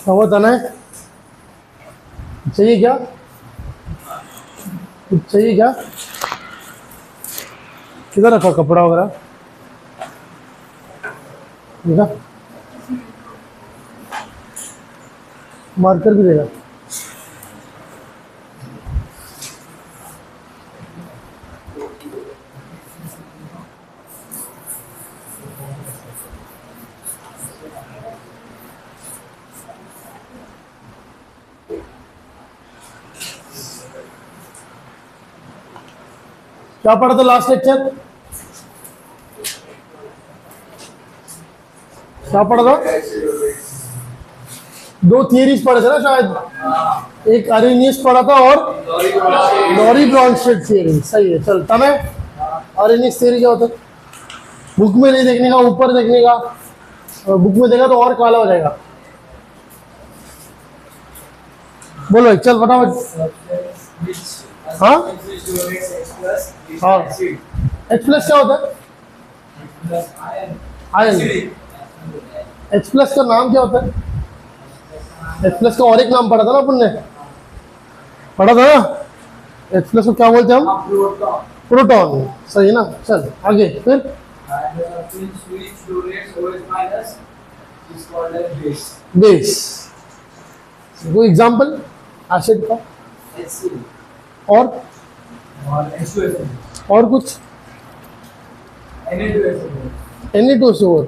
क्या हुआ तने? चाहिए क्या? कुछ चाहिए क्या? किधर रखा कपड़ा वगैरह? देखा, मार्कर भी देगा। क्या पढ़ा था लास्ट लेक्चर? क्या पढ़ा था? दो थियरीज पढ़े थे ना शायद, एक अरेनियस पढ़ा था और लॉरी ब्रॉन्स्टेड थियरी। सही है, चल तने अरेनियस थियरी क्या होता है? बुक में नहीं देखने का, ऊपर देखने का। बुक में देखा तो और काला हो जाएगा। बोलो चल फटाफट। हाँ हाँ, H प्लस क्या होता है? आयन। H प्लस का नाम क्या होता है? H प्लस का और एक नाम पढ़ा था ना अपन ने, पढ़ा था ना? H प्लस को क्या बोलते हैं हम? प्रोटॉन। सही ना, चल आगे फिर। बेस। कोई एग्जाम्पल एसिड का? और कुछ? Na2SO4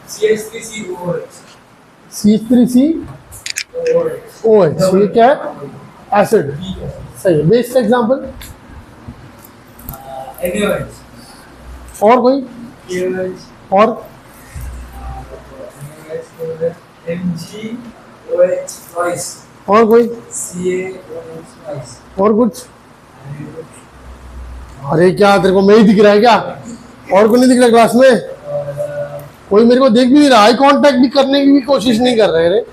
CH3COH, ये क्या है? एसिड। सही है। बेस का एग्जाम्पल? और कोई? और और कोई? और कुछ? अरे क्या तेरे को मैं ही दिख रहा है क्या? और को नहीं दिख रहा क्लास में? कोई मेरे को देख भी नहीं रहा, आई कांटेक्ट भी करने की भी कोशिश नहीं कर रहे। रे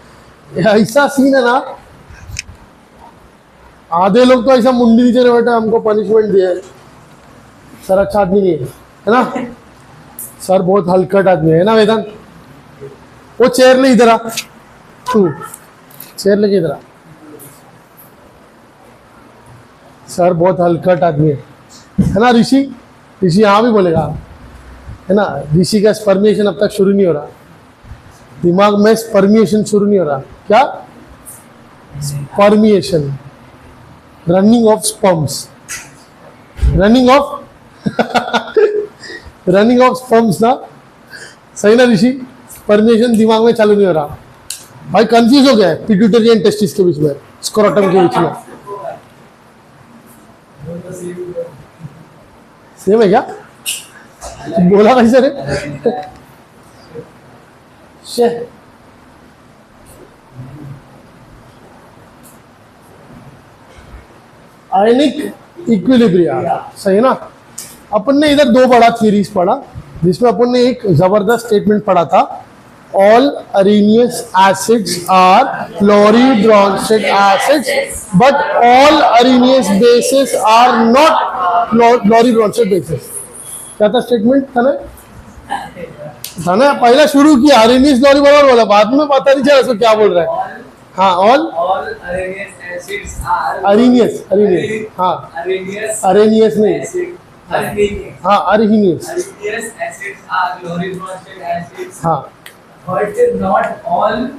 ऐसा सीन है ना, आधे लोग तो ऐसा मुंडी नीचे बैठे हमको पनिशमेंट दिया है। सर अच्छा आदमी नहीं है ना? सर बहुत हलकट आदमी है ना वेदांत? वो चेयर ले इधर आ, तू चेयर लेके इधर आ। सर बहुत हलकट आदमी है ना? ऋषि, ऋषि यहाँ भी बोलेगा है ना? ऋषि का स्पर्मिएशन अब तक शुरू नहीं हो रहा, दिमाग में स्पर्मिएशन शुरू नहीं हो रहा। क्या spermiation? Running of sperms, running of running of sperms ना। सही ना ऋषि? स्पर्मिएशन दिमाग में चालू नहीं हो रहा भाई, कंफ्यूज हो गया है पिट्यूटरी एंड टेस्टिस के बीच में, स्क्रोटम के बीच में। सेम है क्या? बोला कैसे रे? आयनिक इक्विलिब्रिया। सही ना? अपन ने इधर दो बड़ा थ्योरीज पढ़ा, जिसमें अपन ने एक जबरदस्त स्टेटमेंट पढ़ा था, all Arrhenius acids are Lowry Bronsted acids, but all Arrhenius bases are not Lowry Bronsted bases। क्या था स्टेटमेंट? था ना? पहला शुरू किया Arrhenius Lowry बराबर बोला, बाद में पता नहीं चला उसको क्या बोल रहा है। हाँ, all Arrhenius acids are Arrhenius हाँ, Arrhenius नहीं, हाँ Arrhenius acids are Lowry Bronsted acids, हाँ, but not all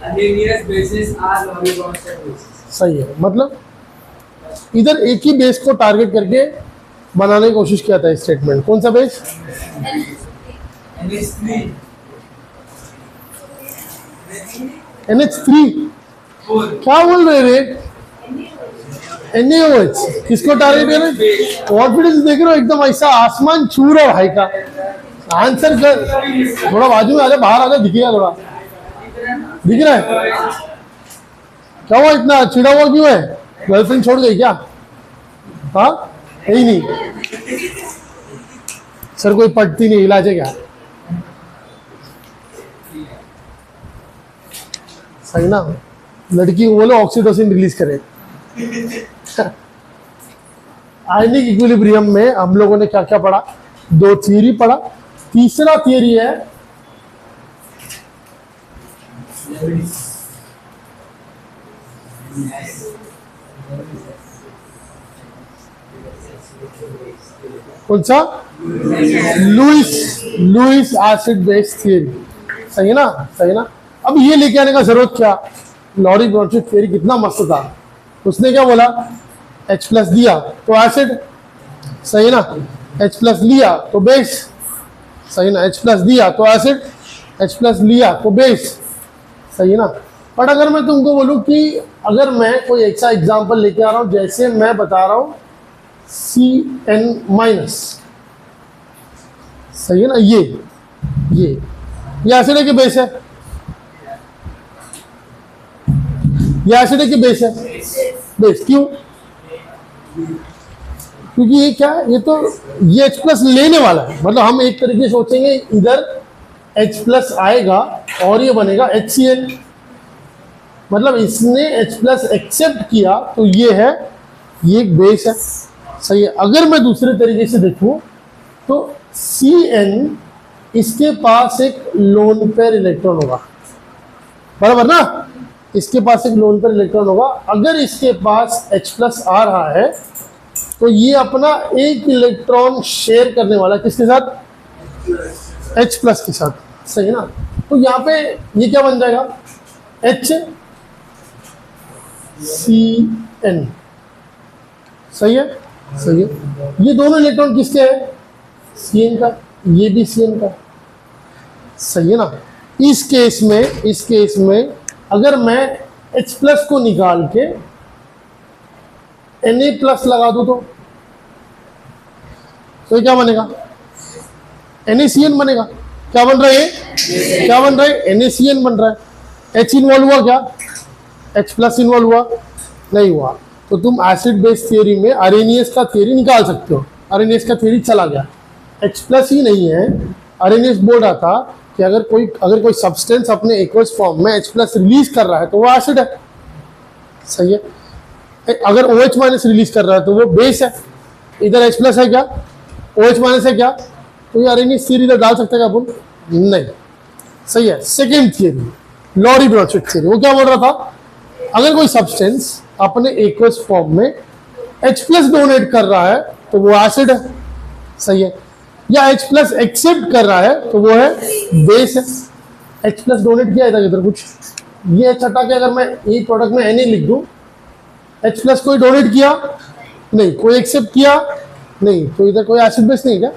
Arrhenius bases are Lowry Bronsted bases। सही है। मतलब इधर एक ही बेस को टारगेट करके बनाने की कोशिश किया था स्टेटमेंट। कौन सा बेस? NH3। क्या बोल रहे रे? NaOH किसको टारगेट कर रहे? कॉन्फिडेंस देख रहे हो एकदम ऐसा आसमान छू रहा भाई का। आंसर कर, थोड़ा बाजू में आ जा, बाहर आ जा, दिखेगा थोड़ा, दिख रहा है? क्या हुआ इतना चिड़ा हुआ क्यों है? गर्लफ्रेंड छोड़ गई क्या? हाँ यही नहीं सर, कोई पटती नहीं, इलाज है क्या? सही ना? लड़की को बोलो ऑक्सीटोसिन रिलीज करे। आयनिक इक्विलिब्रियम में हम लोगों ने क्या क्या पढ़ा? दो थियरी पढ़ा। तीसरा थियरी है कौन सा? Lewis acid base theory. सही है ना, सही है ना। अब ये लेके आने का जरूरत क्या? लॉरी ब्रॉन्चेट थियरी कितना मस्त था। उसने क्या बोला? H प्लस दिया तो एसिड, सही है ना। H प्लस लिया तो बेस, सही ना। H प्लस दिया तो एसिड, H प्लस लिया तो बेस, सही है ना। बट अगर मैं तुमको बोलूं कि अगर मैं कोई ऐसा एग्जांपल लेके आ रहा हूं, जैसे मैं बता रहा हूं CN माइनस, सही है ना। ये एसिड है कि बेस है? ये एसिड है कि बेस है? बेस। क्यों? क्योंकि ये क्या है, ये तो ये H प्लस लेने वाला है। मतलब हम एक तरीके से सोचेंगे, इधर H प्लस आएगा और ये बनेगा HCl। मतलब इसने H प्लस एक्सेप्ट किया तो ये है, ये एक बेस है, सही है। अगर मैं दूसरे तरीके से देखूं तो Cn, इसके पास एक लोन पेयर इलेक्ट्रॉन होगा, बराबर ना। इसके पास एक लोन पेयर इलेक्ट्रॉन होगा। अगर इसके पास H प्लस आ रहा है तो ये अपना एक इलेक्ट्रॉन शेयर करने वाला किसके साथ? H प्लस के साथ, सही है ना। तो यहाँ पे ये क्या बन जाएगा? HCN, सही है, सही है। ये दोनों इलेक्ट्रॉन किसके हैं? Cn का, ये भी Cn का, सही है ना। इस केस में अगर मैं H प्लस को निकाल के Na प्लस लगा दूं तो ये क्या बनेगा? NaCN बनेगा। क्या बन रहा है? क्या बन रहा है? NaCN बन रहा है। H इन्वॉल्व हुआ क्या? H प्लस इन्वॉल्व हुआ? नहीं हुआ। तो तुम एसिड बेस थियरी में अरेनियस का थियरी निकाल सकते हो। अरेनियस का थियरी चला गया, H प्लस ही नहीं है। अरेनियस बोल रहा था कि अगर कोई सब्सटेंस अपने एक्वस फॉर्म में H प्लस रिलीज कर रहा है तो वो एसिड है, सही है। अगर OH माइनस रिलीज कर रहा है तो वो बेस है। इधर H प्लस है क्या? OH माइनस है क्या? तो ये अरेनियस थियरी इधर डाल सकते हैं अपन? नहीं, सही है। सेकेंड थियरी, लॉरी ब्रॉन्चेट थियरी, वो क्या बोल रहा था? अगर कोई सब्सटेंस अपने एक्वस फॉर्म में H प्लस डोनेट कर रहा है तो वो एसिड है, सही है। या H प्लस एक्सेप्ट कर रहा है तो वो है बेस है। H प्लस डोनेट किया था इधर कुछ, ये H हटा के अगर मैं एक प्रोडक्ट में Na लिख दूं, H प्लस कोई डोनेट किया नहीं, कोई एक्सेप्ट किया नहीं, तो इधर कोई एसिड बेस नहीं क्या?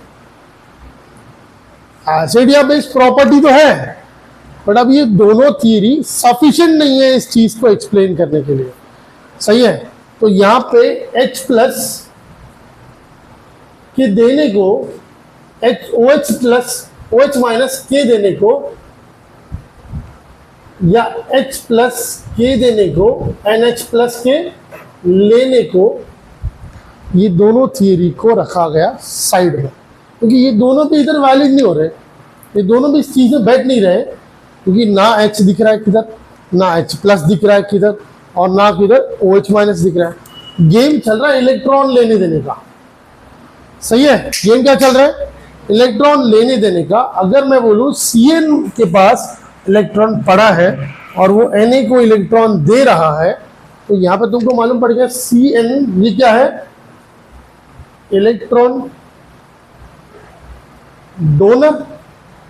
एसिड या बेस प्रॉपर्टी तो है, बट अब ये दोनों थियरी सफिशिएंट नहीं है इस चीज को एक्सप्लेन करने के लिए, सही है। तो यहाँ पे H प्लस के देने को OH प्लस OH माइनस के देने को या H प्लस के देने को NH प्लस के लेने को, ये दोनों थियरी को रखा गया साइड में, क्योंकि ये दोनों भी इधर वैलिड नहीं हो रहे। ये दोनों भी इस चीज में बैठ नहीं रहे, क्योंकि ना H दिख रहा है किधर, ना H प्लस दिख रहा है किधर, और ना किधर OH माइनस दिख रहा है। गेम चल रहा है इलेक्ट्रॉन लेने देने का, सही है। गेम क्या चल रहा है? इलेक्ट्रॉन लेने देने का। अगर मैं बोलूं Cn के पास इलेक्ट्रॉन पड़ा है और वो Na को इलेक्ट्रॉन दे रहा है, तो यहां पे तुमको मालूम पड़ गया Cn ये क्या है? Electron donor.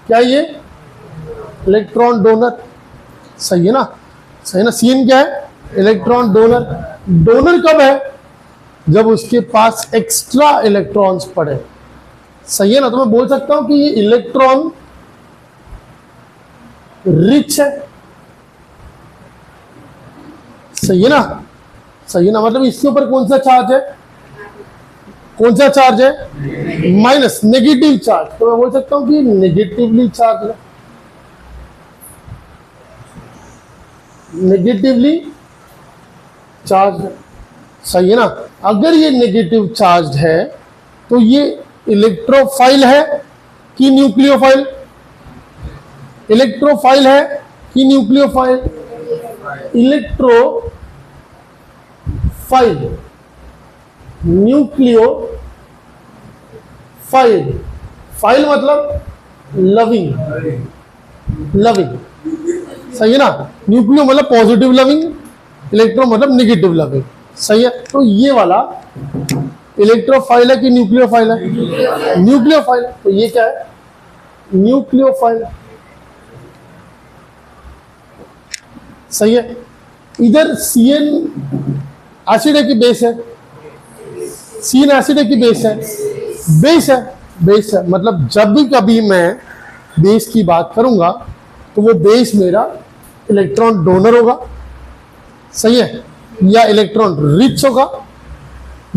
क्या ये? इलेक्ट्रॉन डोनर, सही है ना, सही है ना। Cn क्या है? Electron donor. डोनर कब है? जब उसके पास एक्स्ट्रा इलेक्ट्रॉन्स पड़े, सही है ना। तो मैं बोल सकता हूं कि ये इलेक्ट्रॉन रिच है, सही है ना, सही है ना। मतलब इसके ऊपर कौन सा चार्ज है? कौन सा चार्ज है? Minus, negative charge. तो मैं बोल सकता हूं कि नेगेटिवली चार्ज है, नेगेटिवली चार्ज है, सही है ना। अगर ये नेगेटिव चार्ज है तो ये इलेक्ट्रोफाइल है कि न्यूक्लियोफाइल? इलेक्ट्रोफाइल है कि न्यूक्लियोफाइल? इलेक्ट्रोफाइल। न्यूक्लियोफाइल, फाइल मतलब लविंग, लविंग, सही है ना। न्यूक्लियो मतलब पॉजिटिव लविंग, इलेक्ट्रो मतलब नेगेटिव लविंग, सही है। तो ये वाला इलेक्ट्रोफाइल है कि न्यूक्लियोफाइल है? न्यूक्लियोफाइल है। तो ये क्या है? न्यूक्लियोफाइल, सही है। इधर CN एसिड है कि बेस है? CN एसिड है कि बेस है? बेस है, बेस है। मतलब जब भी कभी मैं बेस की बात करूंगा तो वो बेस मेरा इलेक्ट्रॉन डोनर होगा, सही है, या इलेक्ट्रॉन रिच होगा,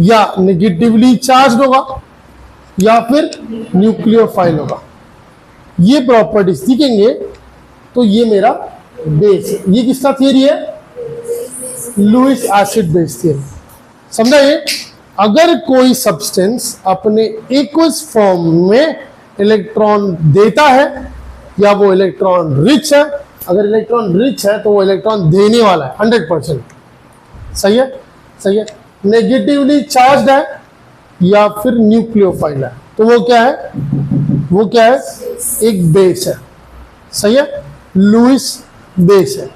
या नेगेटिवली चार्ज होगा, या फिर न्यूक्लियोफाइल होगा। ये प्रॉपर्टीज दिखेंगे तो ये मेरा बेस है। ये किसका थियरी है? Lewis acid base theory. समझा ये? अगर कोई सब्सटेंस अपने एक्वस फॉर्म में इलेक्ट्रॉन देता है या वो इलेक्ट्रॉन रिच है, अगर इलेक्ट्रॉन रिच है तो वो इलेक्ट्रॉन देने वाला है 100%, सही है, सही है। नेगेटिवली चार्ज है या फिर न्यूक्लियोफाइल है तो वो क्या है? वो क्या है? एक बेस है, सही है, लुईस बेस है।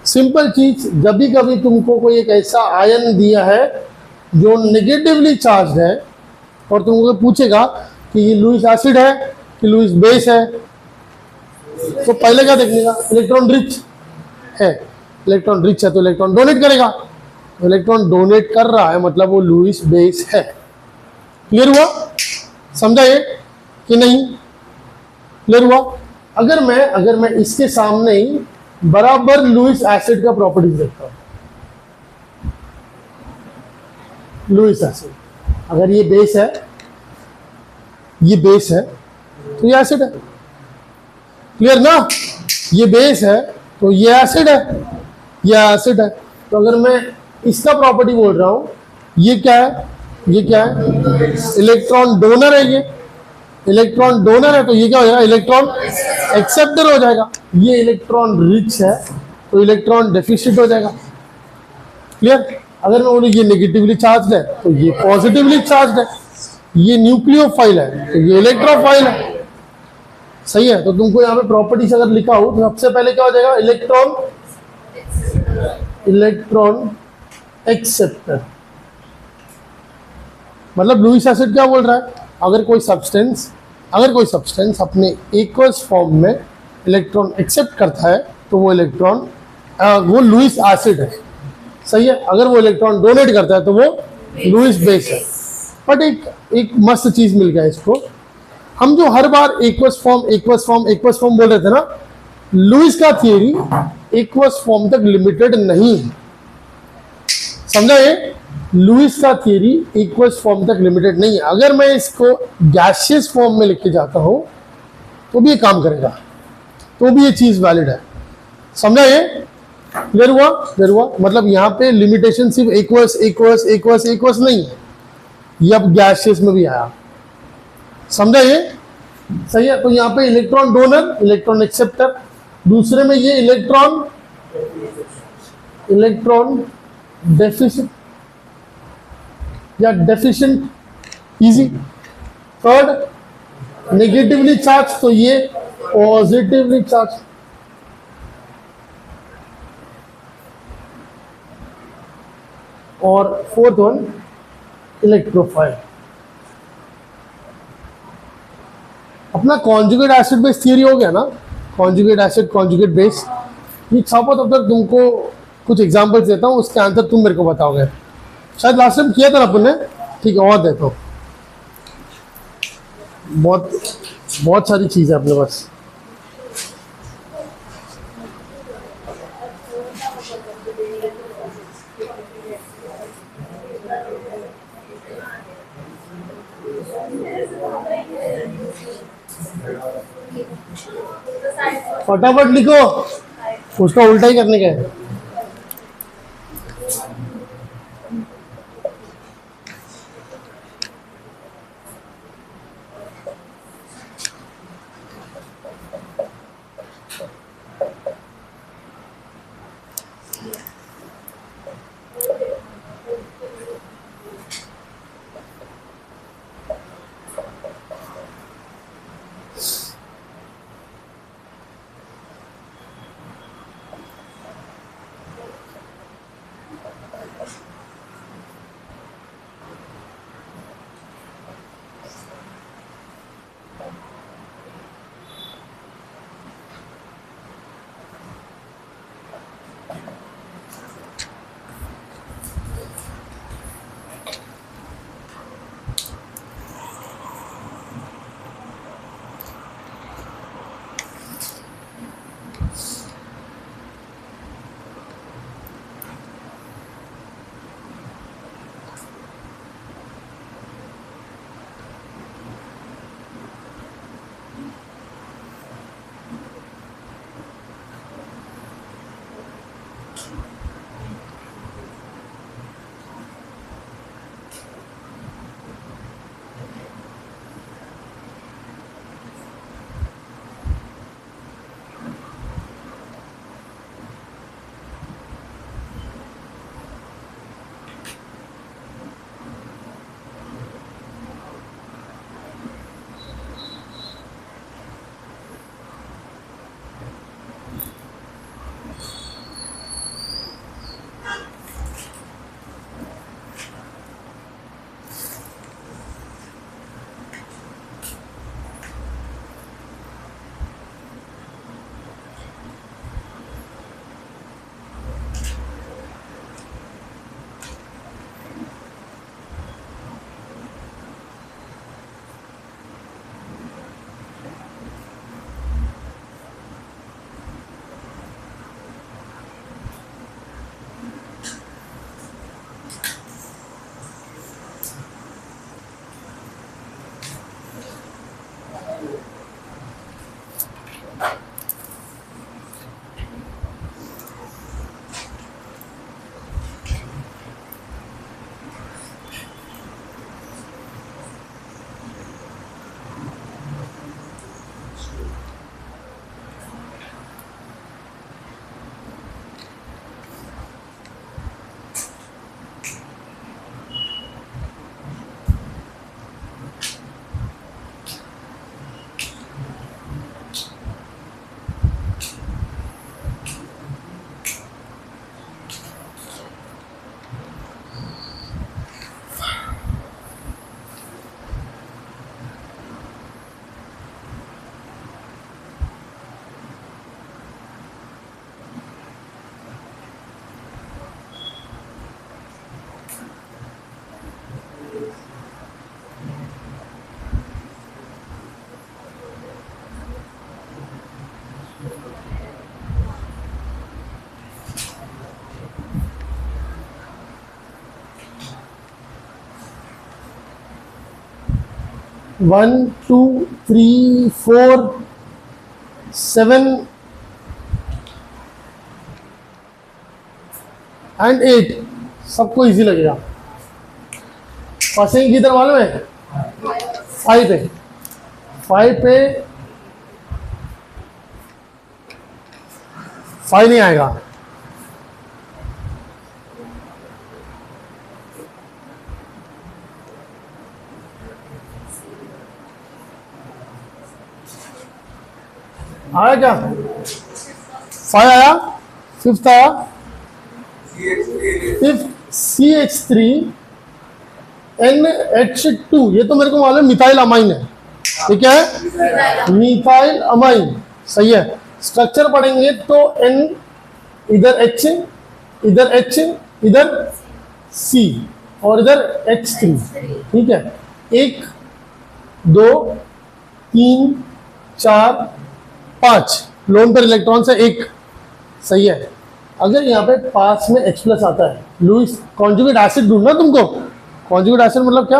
सिंपल चीज, जब भी कभी तुमको कोई एक ऐसा आयन दिया है जो नेगेटिवली चार्ज है और तुमको पूछेगा कि ये लुईस एसिड है कि लुईस बेस है, तो पहले क्या देखने का? इलेक्ट्रॉन रिच है। इलेक्ट्रॉन रिच है तो इलेक्ट्रॉन डोनेट करेगा, इलेक्ट्रॉन डोनेट कर रहा है मतलब वो लुईस बेस है। क्लियर हुआ? समझा ये कि नहीं? क्लियर हुआ? अगर मैं इसके सामने ही बराबर लुईस एसिड का प्रॉपर्टीज देखता हूं, लुईस एसिड, अगर ये बेस है, ये बेस है तो ये एसिड है। क्लियर ना? ये बेस है तो ये एसिड है, ये एसिड है। तो अगर मैं इसका प्रॉपर्टी बोल रहा हूं, ये क्या है? ये क्या है? इलेक्ट्रॉन डोनर है। ये इलेक्ट्रॉन डोनर है तो ये क्या हो जाएगा? इलेक्ट्रॉन एक्सेप्टर हो जाएगा। ये इलेक्ट्रॉन रिच है तो इलेक्ट्रॉन डेफिशिएंट हो जाएगा। क्लियर? अगर मैं बोलूँ ये नेगेटिवली चार्ज है तो ये पॉजिटिवली चार्ज है, ये न्यूक्लियोफाइल है तो ये इलेक्ट्रोफाइल है, सही है। तो तुमको यहाँ पे प्रॉपर्टीज अगर लिखा हो तो सबसे पहले क्या हो जाएगा? Electron acceptor. मतलब लुईस एसिड क्या बोल रहा है? अगर कोई सब्सटेंस अपने एक्वस फॉर्म में इलेक्ट्रॉन एक्सेप्ट करता है तो वो इलेक्ट्रॉन वो लुईस एसिड है, सही है। अगर वो इलेक्ट्रॉन डोनेट करता है तो वो लुईस बेस है। बट एक मस्त चीज मिल गया इसको, हम जो हर बार एक्वस फॉर्म बोल रहे थे ना, लुईस का थियरी एक्वस फॉर्म तक लिमिटेड नहीं है, समझा ये? लुईस का थियरी एक्वस फॉर्म तक लिमिटेड नहीं है। अगर मैं इसको गैसियस फॉर्म में लेके जाता हूं तो भी ये काम करेगा, तो भी ये चीज वैलिड है, समझा ये? क्लियर हुआ? क्लियर हुआ? मतलब यहाँ पे लिमिटेशन सिर्फ एक्वस नहीं है, ये अब गैसियस में भी आया, समझा ये? सही है। तो यहाँ पे इलेक्ट्रॉन डोनर, इलेक्ट्रॉन एक्सेप्टर, दूसरे में ये इलेक्ट्रॉन डेफिशिएंट या deficient, easy. Third negatively charge तो ये पॉजिटिवली चार्ज। और फोर्थ वन इलेक्ट्रोफाइल। अपना कॉन्जुगेट एसिड बेस थियरी हो गया ना, कॉन्जुगेट एसिड कॉन्जुगेट बेस। ये छापो, तब तक तुमको कुछ एग्जांपल्स देता हूँ, उसके आंसर तुम मेरे को बताओगे। शायद लास्ट टाइम किया था ना अपन ने, ठीक है, और देखो बहुत सारी चीज़ है अपने पास। फटाफट लिखो, उसका उल्टा ही करने का है। 1 2 3 4 7 एंड 8, सबको इजी लगेगा। पासिंग किधर मालूम है? 5 पे, 5 पे 5 नहीं आएगा। आया क्या? 5 आया, 5th आया। इफ CH3 NH2, ये तो मेरे को मालूम है मिथाइल अमाइन है, ये क्या है? मिथाइल अमाइन, सही है। स्ट्रक्चर पढ़ेंगे तो N इधर H, इधर H, इधर C और इधर H3, ठीक है। 1 2 3 4 5 लोन पर इलेक्ट्रॉन से 1, सही है। अगर यहाँ पे पास में H प्लस आता है, लुईस कॉन्जुगेट एसिड ढूंढना तुमको। कॉन्जुगेट एसिड मतलब क्या?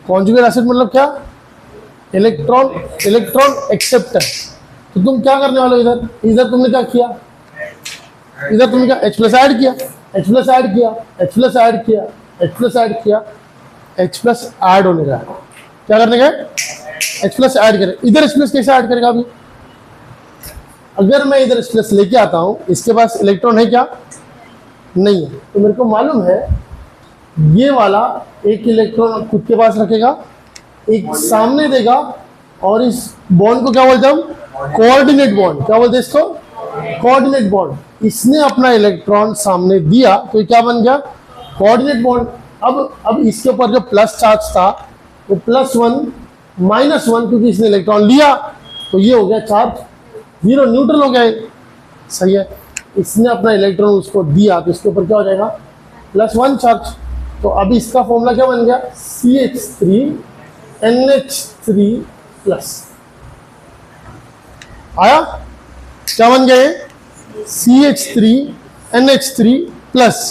कॉन्जुगेट एसिड मतलब क्या? Electron acceptor. तो तुम क्या करने वाले हो? इधर तुमने क्या किया? इधर तुमने क्या H प्लस ऐड किया, H प्लस ऐड किया, H प्लस ऐड किया, H प्लस ऐड किया, H प्लस ऐड होने का। क्या करने का? H प्लस ऐड करे। इधर H प्लस कैसे ऐड करेगा? अभी अगर मैं इधर H प्लस लेके आता हूं, इसके पास इलेक्ट्रॉन है क्या? नहीं है। तो मेरे को मालूम है ये वाला एक इलेक्ट्रॉन खुद के पास रखेगा, एक सामने देगा, और इस बॉन्ड को क्या बोलते हैं हम? Coordinate bond. क्या बोलते हैं इसको? Coordinate bond. इसने अपना इलेक्ट्रॉन सामने दिया तो ये क्या बन गया? Coordinate bond. अब इसके ऊपर जो प्लस चार्ज था वो +1 -1, क्योंकि इसने इलेक्ट्रॉन लिया तो ये हो गया चार्ज 0, न्यूट्रल हो गया ये, सही है। इसने अपना इलेक्ट्रॉन उसको दिया तो इसके ऊपर क्या हो जाएगा? +1 चार्ज। तो अभी इसका फॉर्मूला क्या बन गया? CH3 NH3+। आया? क्या बन गया ये? CH3 NH3+।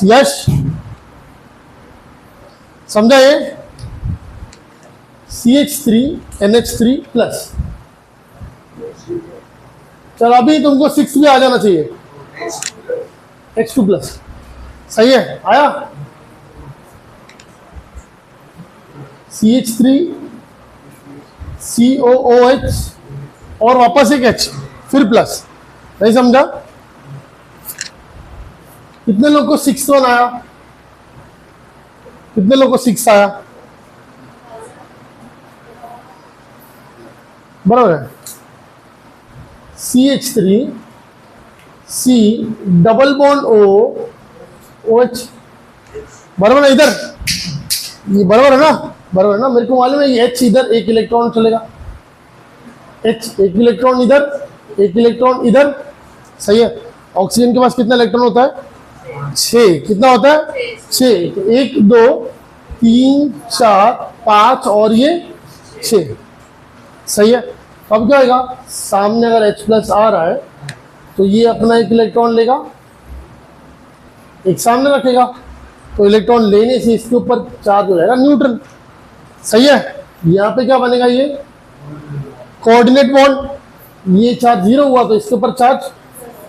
यश समझा ये? CH3 NH3+। चलो अभी तुमको 6 भी आ जाना चाहिए, H2+, सही है। आया? CH3 COOH और वापस एक H, फिर प्लस। नहीं समझा? कितने लोग को 6 वन आया? कितने लोग को 6 आया? बराबर है। CH3 C double bond O OH, बराबर है। इधर ये बराबर है ना? बराबर है ना? मेरे को मालूम है ये H इधर एक इलेक्ट्रॉन चलेगा, H एक इलेक्ट्रॉन इधर, एक इलेक्ट्रॉन इधर, सही है। ऑक्सीजन के पास कितना इलेक्ट्रॉन होता है? 6। कितना होता है? 6। तो 1 2 3 4 5 और ये 6, सही है। अब क्या होगा? सामने अगर H प्लस आ रहा है तो ये अपना एक इलेक्ट्रॉन लेगा, एक सामने रखेगा, तो इलेक्ट्रॉन लेने से इसके ऊपर चार्ज हो जाएगा न्यूट्रल, सही है। यहाँ पे क्या बनेगा? ये कोऑर्डिनेट बॉन्ड। ये चार्ज 0 हुआ तो इसके ऊपर चार्ज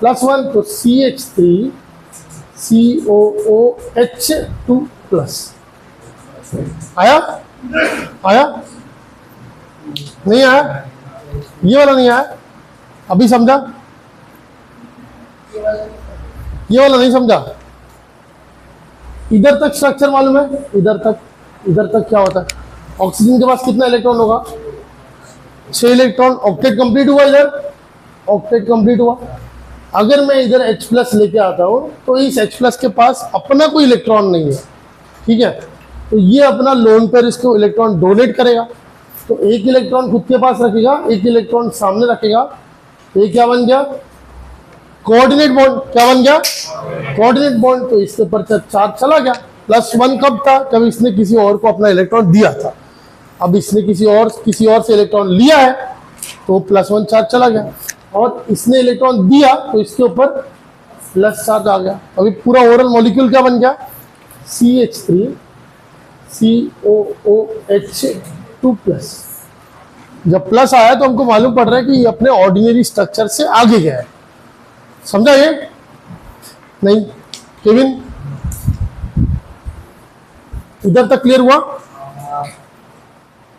+1, तो CH3 COOH2+। आया? आया? नहीं आया? ये वाला नहीं आया? अभी समझा? ये वाला नहीं समझा? इधर तक स्ट्रक्चर मालूम है? इधर तक क्या होता है? ऑक्सीजन के पास कितना इलेक्ट्रॉन होगा? 6 इलेक्ट्रॉन। ऑक्टेट कंप्लीट हुआ, इधर ऑक्टेट कंप्लीट हुआ। अगर मैं इधर H प्लस लेके आता हूँ तो इस H प्लस के पास अपना कोई इलेक्ट्रॉन नहीं है, ठीक है। तो ये अपना लोन पेयर इसको इलेक्ट्रॉन डोनेट करेगा, तो एक इलेक्ट्रॉन खुद के पास रखेगा, एक इलेक्ट्रॉन सामने रखेगा। तो ये क्या बन गया? Coordinate bond. क्या बन गया? Coordinate bond. तो इसके ऊपर चार्ज चला गया। +1 कब था? कब इसने किसी और को अपना इलेक्ट्रॉन दिया था। अब इसने किसी और से इलेक्ट्रॉन लिया है तो +1 चार्ज चला गया, और इसने इलेक्ट्रॉन दिया तो इसके ऊपर प्लस चार्ज आ गया। अभी पूरा ओवरऑल मॉलिक्यूल क्या बन गया? CH3 COOH2 plus. जब प्लस आया तो हमको मालूम पड़ रहा है कि ये अपने ऑर्डिनरी स्ट्रक्चर से आगे गया है। समझा ये? नहीं? केविन, इधर तक क्लियर हुआ?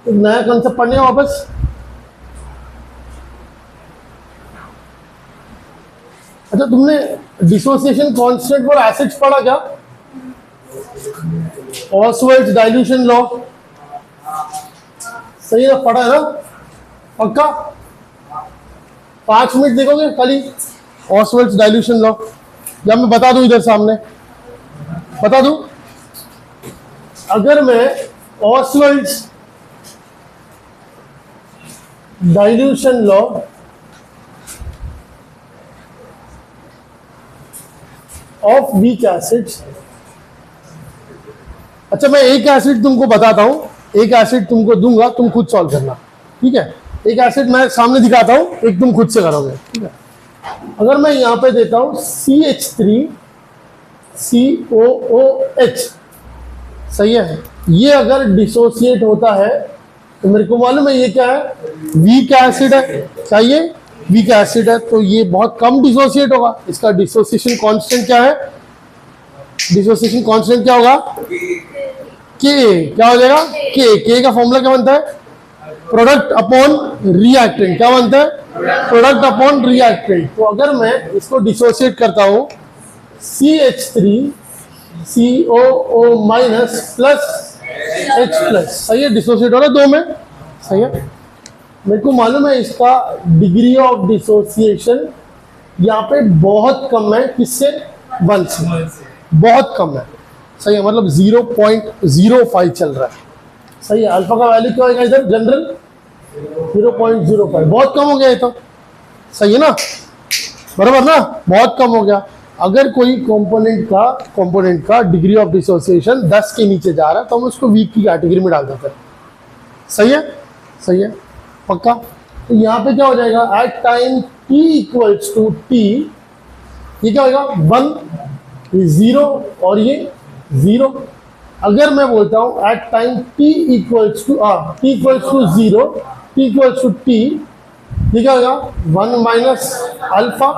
नया कंसेप्ट पढ़ने वापस। अच्छा, तुमने डिसोसिएशन कांस्टेंट फॉर एसिड्स पढ़ा क्या? ऑसवेल्ड्स डाइल्यूशन लॉ सही है, पढ़ा है ना? पक्का? 5 मिनट देखोगे खाली ऑसवेल्ड्स डाइल्यूशन लॉ, या मैं बता दूं इधर सामने? बता दूं? अगर मैं Ostwald's dilution law of weak acids, अच्छा मैं एक एसिड तुमको बताता हूं, एक एसिड तुमको दूंगा, तुम खुद सॉल्व करना, ठीक है? एक एसिड मैं सामने दिखाता हूं, एक तुम खुद से करोगे, ठीक है? अगर मैं यहां पे देता हूं CH3COOH, सही है? ये अगर डिसोसिएट होता है तो मेरे को मालूम है ये क्या है, वीक एसिड है। क्या ये वीक एसिड है? तो ये बहुत कम डिसोसिएट होगा। इसका डिसोसिएशन कांस्टेंट क्या है? डिसोसिएशन कांस्टेंट क्या होगा? के। क्या हो जाएगा? के का फॉर्मूला क्या बनता है? Product upon reactant. क्या बनता है? Product upon reactant. तो अगर मैं इसको डिसोसिएट करता हूं CH3COO minus plus H plus, सही है? डिसोसिएट हो रहा है दो में, सही है? मेरे को मालूम है इसका डिग्री ऑफ डिसोसिएशन यहाँ पे बहुत कम है, किससे? 1 से, बहुत कम है, सही है? मतलब 0.05 चल रहा है, सही है? अल्फा का वैल्यू क्या होगा इधर? जनरल 0.05, बहुत कम हो गया ये तो, सही है ना? बराबर ना? बहुत कम हो गया। अगर कोई कंपोनेंट का डिग्री ऑफ डिसोसिएशन 10 के नीचे जा रहा है तो हम उसको वीक की कैटेगरी में डाल देते हैं, सही है? सही है? पक्का? तो यहाँ पे क्या हो जाएगा? At time t equals to t, ये क्या होगा? 1, ये 0 और ये 0। अगर मैं बोलता हूँ at time t equals to 0, t equals to t, ये क्या होगा? 1 माइनस अल्फा,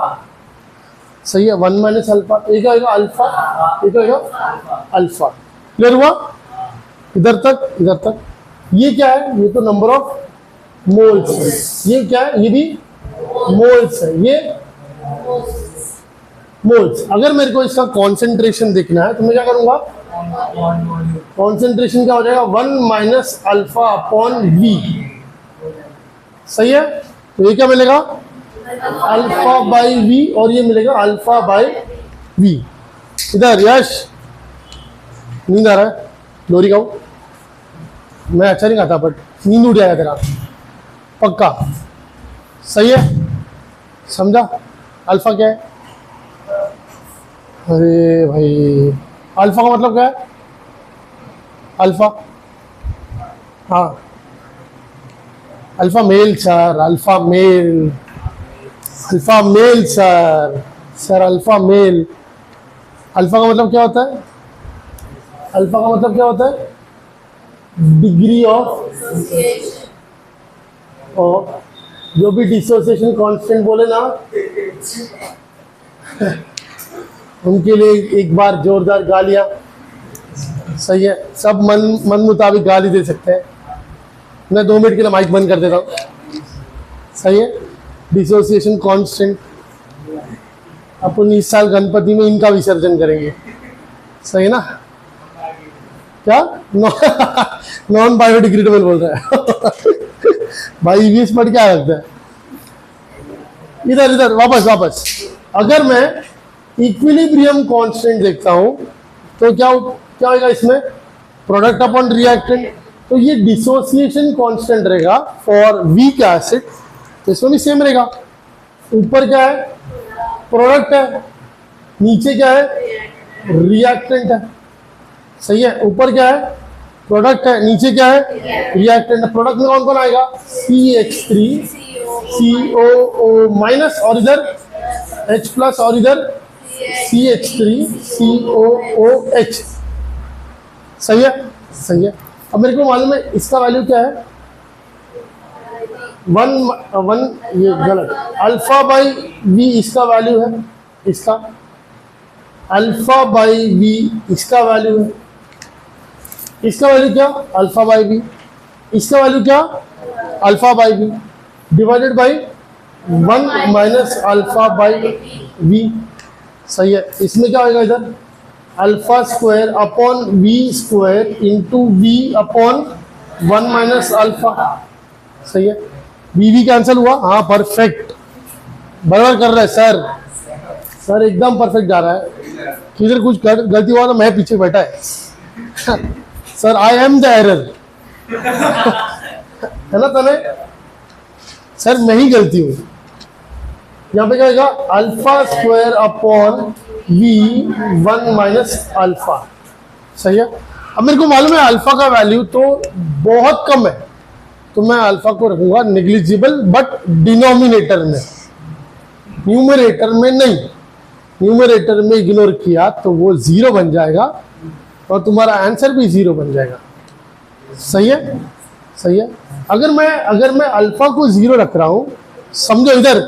सही है? 1 माइनस अल्फा, ये क्या होगा? अल्फा, ये क्या होगा? अल्फा। क्लियर हुआ? इधर तक, इधर तक। ये क्या है? ये तो नंबर ऑफ मोल्स है। ये क्या है? ये भी मोल्स है, ये मोल्स। अगर मेरे को इसका कॉन्सेंट्रेशन देखना है तो मैं क्या करूंगा? कॉन्सेंट्रेशन क्या हो जाएगा? 1 माइनस अल्फा अपॉन वी, सही है? तो ये क्या मिलेगा? अल्फा बाई वी, और ये मिलेगा अल्फा बाई वी। इधर यश नींद आ रहा है, लोरी खाओ। मैं अच्छा नहीं खाता बट नींद उठ जाएगा तेरा, पक्का, सही है? समझा? अल्फा क्या है? अरे भाई, अल्फा का मतलब क्या है? अल्फा, हाँ, alpha male sir, alpha male, alpha male sir, sir alpha male. Alpha का मतलब क्या होता है? अल्फा का मतलब क्या होता है? डिग्री ऑफ, और जो भी डिसोसिएशन कांस्टेंट बोले ना उनके लिए एक बार जोरदार गालियां, सही है? सब मन मुताबिक गाली दे सकते हैं। मैं 2 मिनट के लिए माइक बंद कर देता हूँ, सही है? डिसोसिएशन कांस्टेंट अपन इस साल गणपति में इनका विसर्जन करेंगे, सही है ना? क्या नॉन बायोडिग्रेडेबल बोल रहा है भाई, ईवीएस पढ़ के आ रखता है। इधर वापस। अगर मैं इक्विलिब्रियम कांस्टेंट देखता हूं तो क्या होगा इसमें? Product upon reactant. तो ये डिसोसिएशन कांस्टेंट रहेगा फॉर वीक एसिड, तो इसमें भी सेम रहेगा। ऊपर क्या है? प्रोडक्ट है, नीचे क्या है? रिएक्टेंट है, सही है? ऊपर क्या है? प्रोडक्ट है, नीचे क्या है? रिएक्टेंट है। प्रोडक्ट में कौन कौन आएगा? CH3COO माइनस, और इधर H प्लस, और इधर CH3COOH, सही है? सही है। अब मेरे को मालूम है इसका वैल्यू क्या है, वन ये गलत, अल्फा बाई वी इसका वैल्यू है, इसका अल्फा बाई वी इसका वैल्यू है, इसका वैल्यू क्या अल्फा बाई वी, इसका वैल्यू क्या alpha by V divided by 1 minus alpha by V. सही है। इसमें क्या होगा इधर alpha square upon V square into V upon 1 minus alpha. सही है। वी कैंसिल हुआ, हाँ परफेक्ट, बराबर कर रहा है सर, सर एकदम परफेक्ट जा रहा है। किधर कुछ गलती हुआ तो मैं पीछे बैठा है sir, I am the error है ना तने, सर मैं ही गलती हूँ। यहाँ पे क्या होगा alpha square upon V 1 minus alpha. सही है। अब मेरे को मालूम है अल्फा का वैल्यू तो बहुत कम है, तो मैं अल्फा को रखूंगा नेग्लिजिबल बट डिनोमिनेटर में, न्यूमरेटर में नहीं। न्यूमरेटर में इग्नोर किया तो वो 0 बन जाएगा और तुम्हारा आंसर भी 0 बन जाएगा। सही है। सही है। अगर मैं अल्फा को 0 रख रहा हूं, समझो इधर,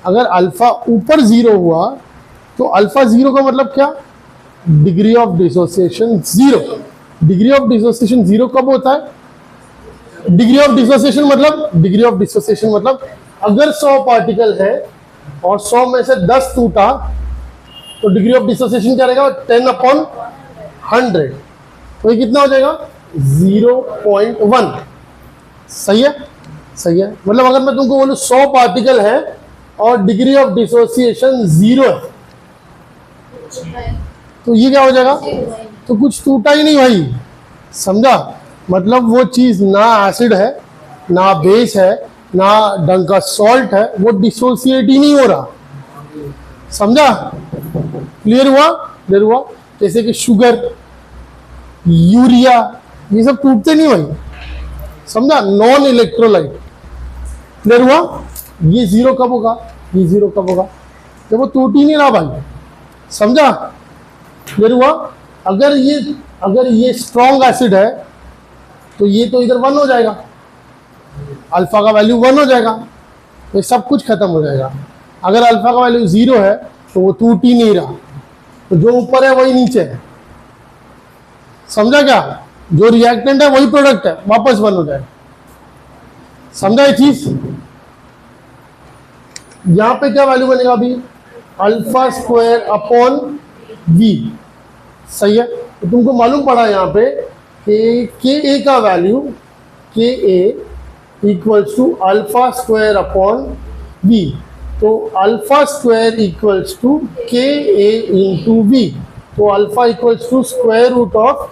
अगर अल्फा ऊपर 0 हुआ तो अल्फा 0 का मतलब क्या, degree of dissociation 0। Degree of dissociation 0 कब होता है, डिग्री ऑफ डिसोसिएशन मतलब अगर 100 पार्टिकल है और 100 में से 10 टूटा तो डिग्री ऑफ डिसोसिएशन क्या रहेगा 10/100, तो ये कितना हो जाएगा 0.1। सही है। सही है। मतलब अगर मैं तुमको बोलूं 100 पार्टिकल है और डिग्री ऑफ डिसोसिएशन 0 है तो ये क्या हो जाएगा, तो कुछ टूटा ही नहीं भाई, समझा। मतलब वो चीज ना एसिड है, ना बेस है, ना ढंग का सॉल्ट है, वो डिसोसिएट ही नहीं हो रहा, समझा। क्लियर हुआ, क्लियर हुआ। जैसे कि शुगर, यूरिया, ये सब टूटते नहीं भाई, समझा, नॉन इलेक्ट्रोलाइट। क्लियर हुआ। ये 0 कब होगा, ये 0 कब होगा जब वो टूट ही नहीं रहा भाई, समझा। क्लियर हुआ। अगर ये स्ट्रॉन्ग एसिड है तो ये तो इधर 1 हो जाएगा, अल्फा का वैल्यू 1 हो जाएगा, तो ये सब कुछ खत्म हो जाएगा। अगर अल्फा का वैल्यू 0 है तो वो टूट ही नहीं रहा, तो जो ऊपर है वही नीचे है, समझा क्या। जो रिएक्टेंट है वही प्रोडक्ट है, वापस 1 हो जाएगा, समझा ये चीज। यहां पे क्या वैल्यू बनेगा अभी, अल्फा स्क्वायर अपॉन वी। सही है। तो तुमको मालूम पड़ा यहाँ पे कि के ए का value, k a equals to alpha square upon v, तो alpha square equals to k a into v, तो alpha equals to square root of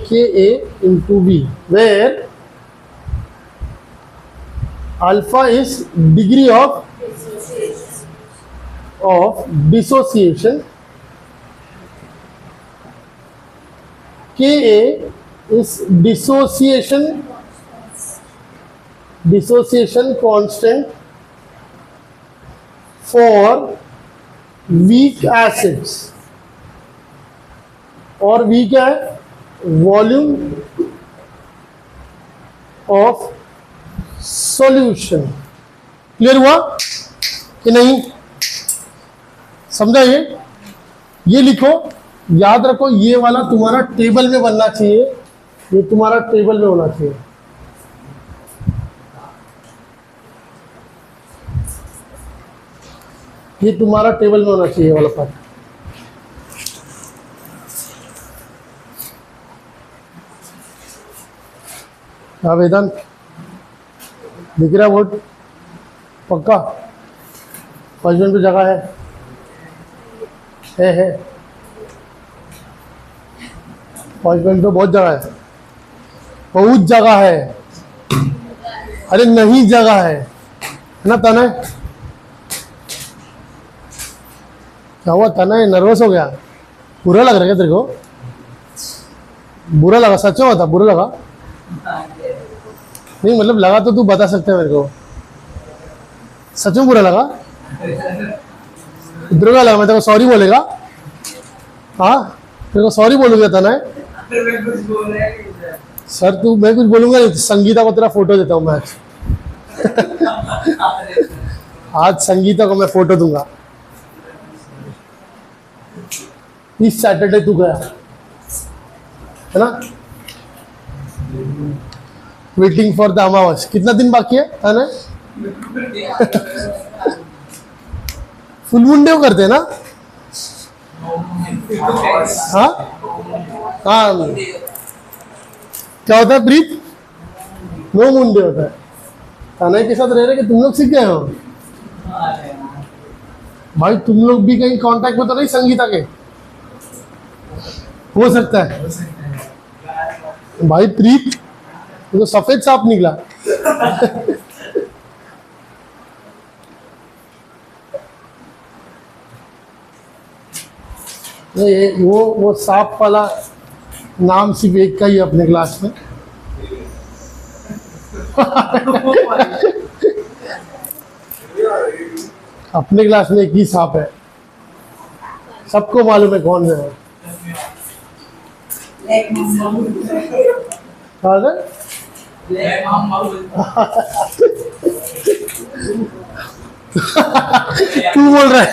k a into v, where alpha is degree of dissociation, Ka is dissociation constant for weak acids, और V क्या है, volume of solution. Clear हुआ कि नहीं, समझा। ये लिखो, याद रखो, ये वाला तुम्हारा टेबल में बनना चाहिए, ये तुम्हारा टेबल में होना चाहिए। ये तुम्हारा टेबल में होना चाहिए वाला पार्ट। क्या वेदांत दिख रहा है बोर्ड, पक्का फर्स्ट पे जगह है फर्स्ट पे बहुत जगह है, बहुत जगह है, अरे नहीं जगह है ना तने। क्या हुआ तने, नर्वस हो गया, बुरा लग रहा है क्या तेरे को, बुरा लगा, सच में बता, बुरा लगा नहीं, मतलब लगा तो तू बता सकते है मेरे को, सच में बुरा लगा, इधर का लगा, मैं तेरे को सॉरी बोलेगा, हाँ तेरे को सॉरी बोलूंगा था ना, सर तू, मैं कुछ बोलूंगा नहीं, संगीता को तेरा फोटो देता हूँ मैं आज संगीता को मैं फोटो दूंगा। इस सैटरडे तू गया है ना, वेटिंग फॉर द अमावस। कितना दिन बाकी है ना? फुल मून डे करते हैं ना? हाँ हाँ, क्या होता है प्रीत? नो मून डे होता है। ताना के साथ रह रहे कि तुम लोग सीख गए हो भाई? तुम लोग भी कहीं कांटेक्ट में तो नहीं संगीता के? हो सकता है भाई। प्रीत ये तो सफेद सांप निकला। वो सांप वाला नाम सिर्फ एक का ही है अपने क्लास में। अपने क्लास में एक ही सांप है, सबको मालूम है कौन है। तू बोल रहा है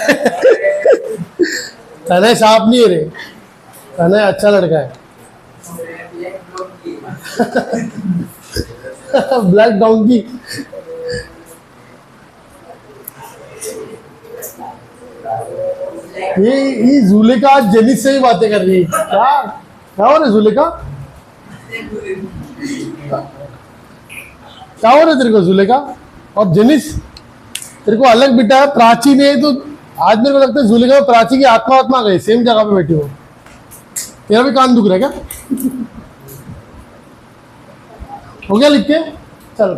तने सांप नहीं है रे, तने अच्छा लड़का है। ब्लैक डॉन्की। ये जुलेखा आज जेनिस से ही बातें कर रही है। क्या हो रहा है जुलेखा? क्या हो रहा है तेरे को जुलेखा? और जेनिस तेरे को अलग बिठा है, प्राची ने तो आज मेरे को लगता है जुलेखा में प्राची की आत्मा आत्मा गई, सेम जगह पे बैठी हो। तेरा भी कान दुख रहा है क्या? हो गया लिख के? चल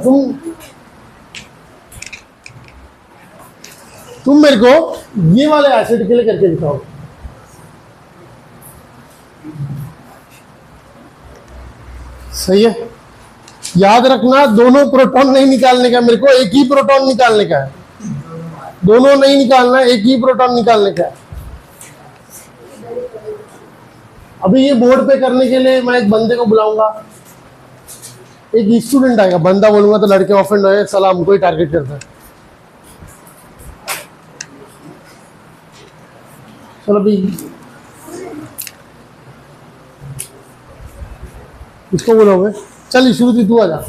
तुम मेरे को ये वाले एसिड के लिए करके दिखाओ। सही है, याद रखना दोनों प्रोटॉन नहीं निकालने का, मेरे को एक ही प्रोटॉन निकालने का है। दोनों नहीं निकालना, एक ही प्रोटॉन निकालने का है। अभी ये बोर्ड पे करने के लिए मैं एक बंदे को बुलाऊंगा, एक स्टूडेंट आएगा, बंदा बोलूंगा तो लड़के ऑफेंड होए, साला हमको ही टारगेट करता है। चलो अभी इसको बोलोगे, चल शुरू तू आ जा।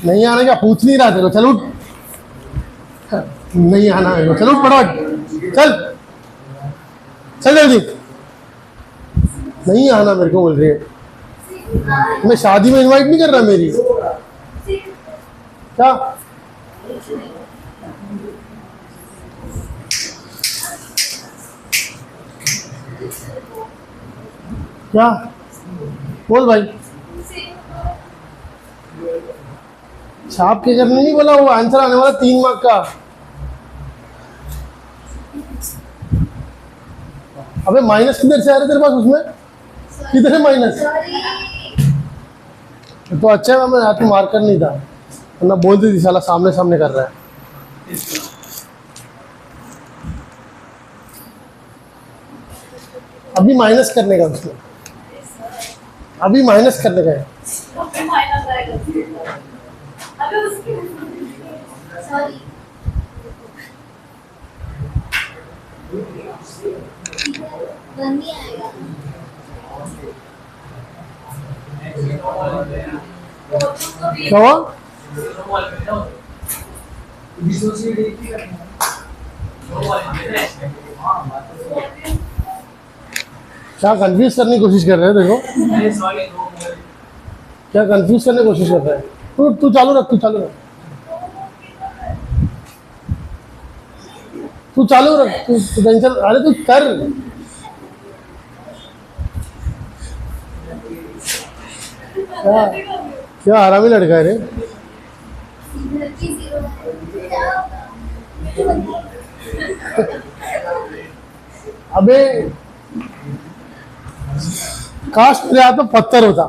नहीं आने का पूछ नहीं रहा तेरे, चल उठ। नहीं आना है चल उठ, फटाफट चल चल जल्दी। नहीं आना मेरे को बोल रही है। मैं शादी में इनवाइट नहीं कर रहा मेरी, क्या? क्या बोल भाई? छाप के करने नहीं बोला, वो आंसर आने वाला 3 मार्क का। अबे माइनस किधर से आ रहे तेरे पास? उसमें किधर है माइनस? तो अच्छा है मैं हाथ में मार्कर नहीं था, वरना बोलती थी साला सामने सामने कर रहा है। अभी माइनस करने का उसमें, अभी माइनस करने का है। क्या हुआ? क्या कंफ्यूज करने की कोशिश कर रहे हो? देखो क्या कंफ्यूज करने की कोशिश कर रहा है। तू चालू रख, तू चालू रख, तू चालू रख, तू टेंशन, अरे तू कर। क्या क्या हरामी लड़का है रे। अबे काश मेरे हाथ में पत्थर होता।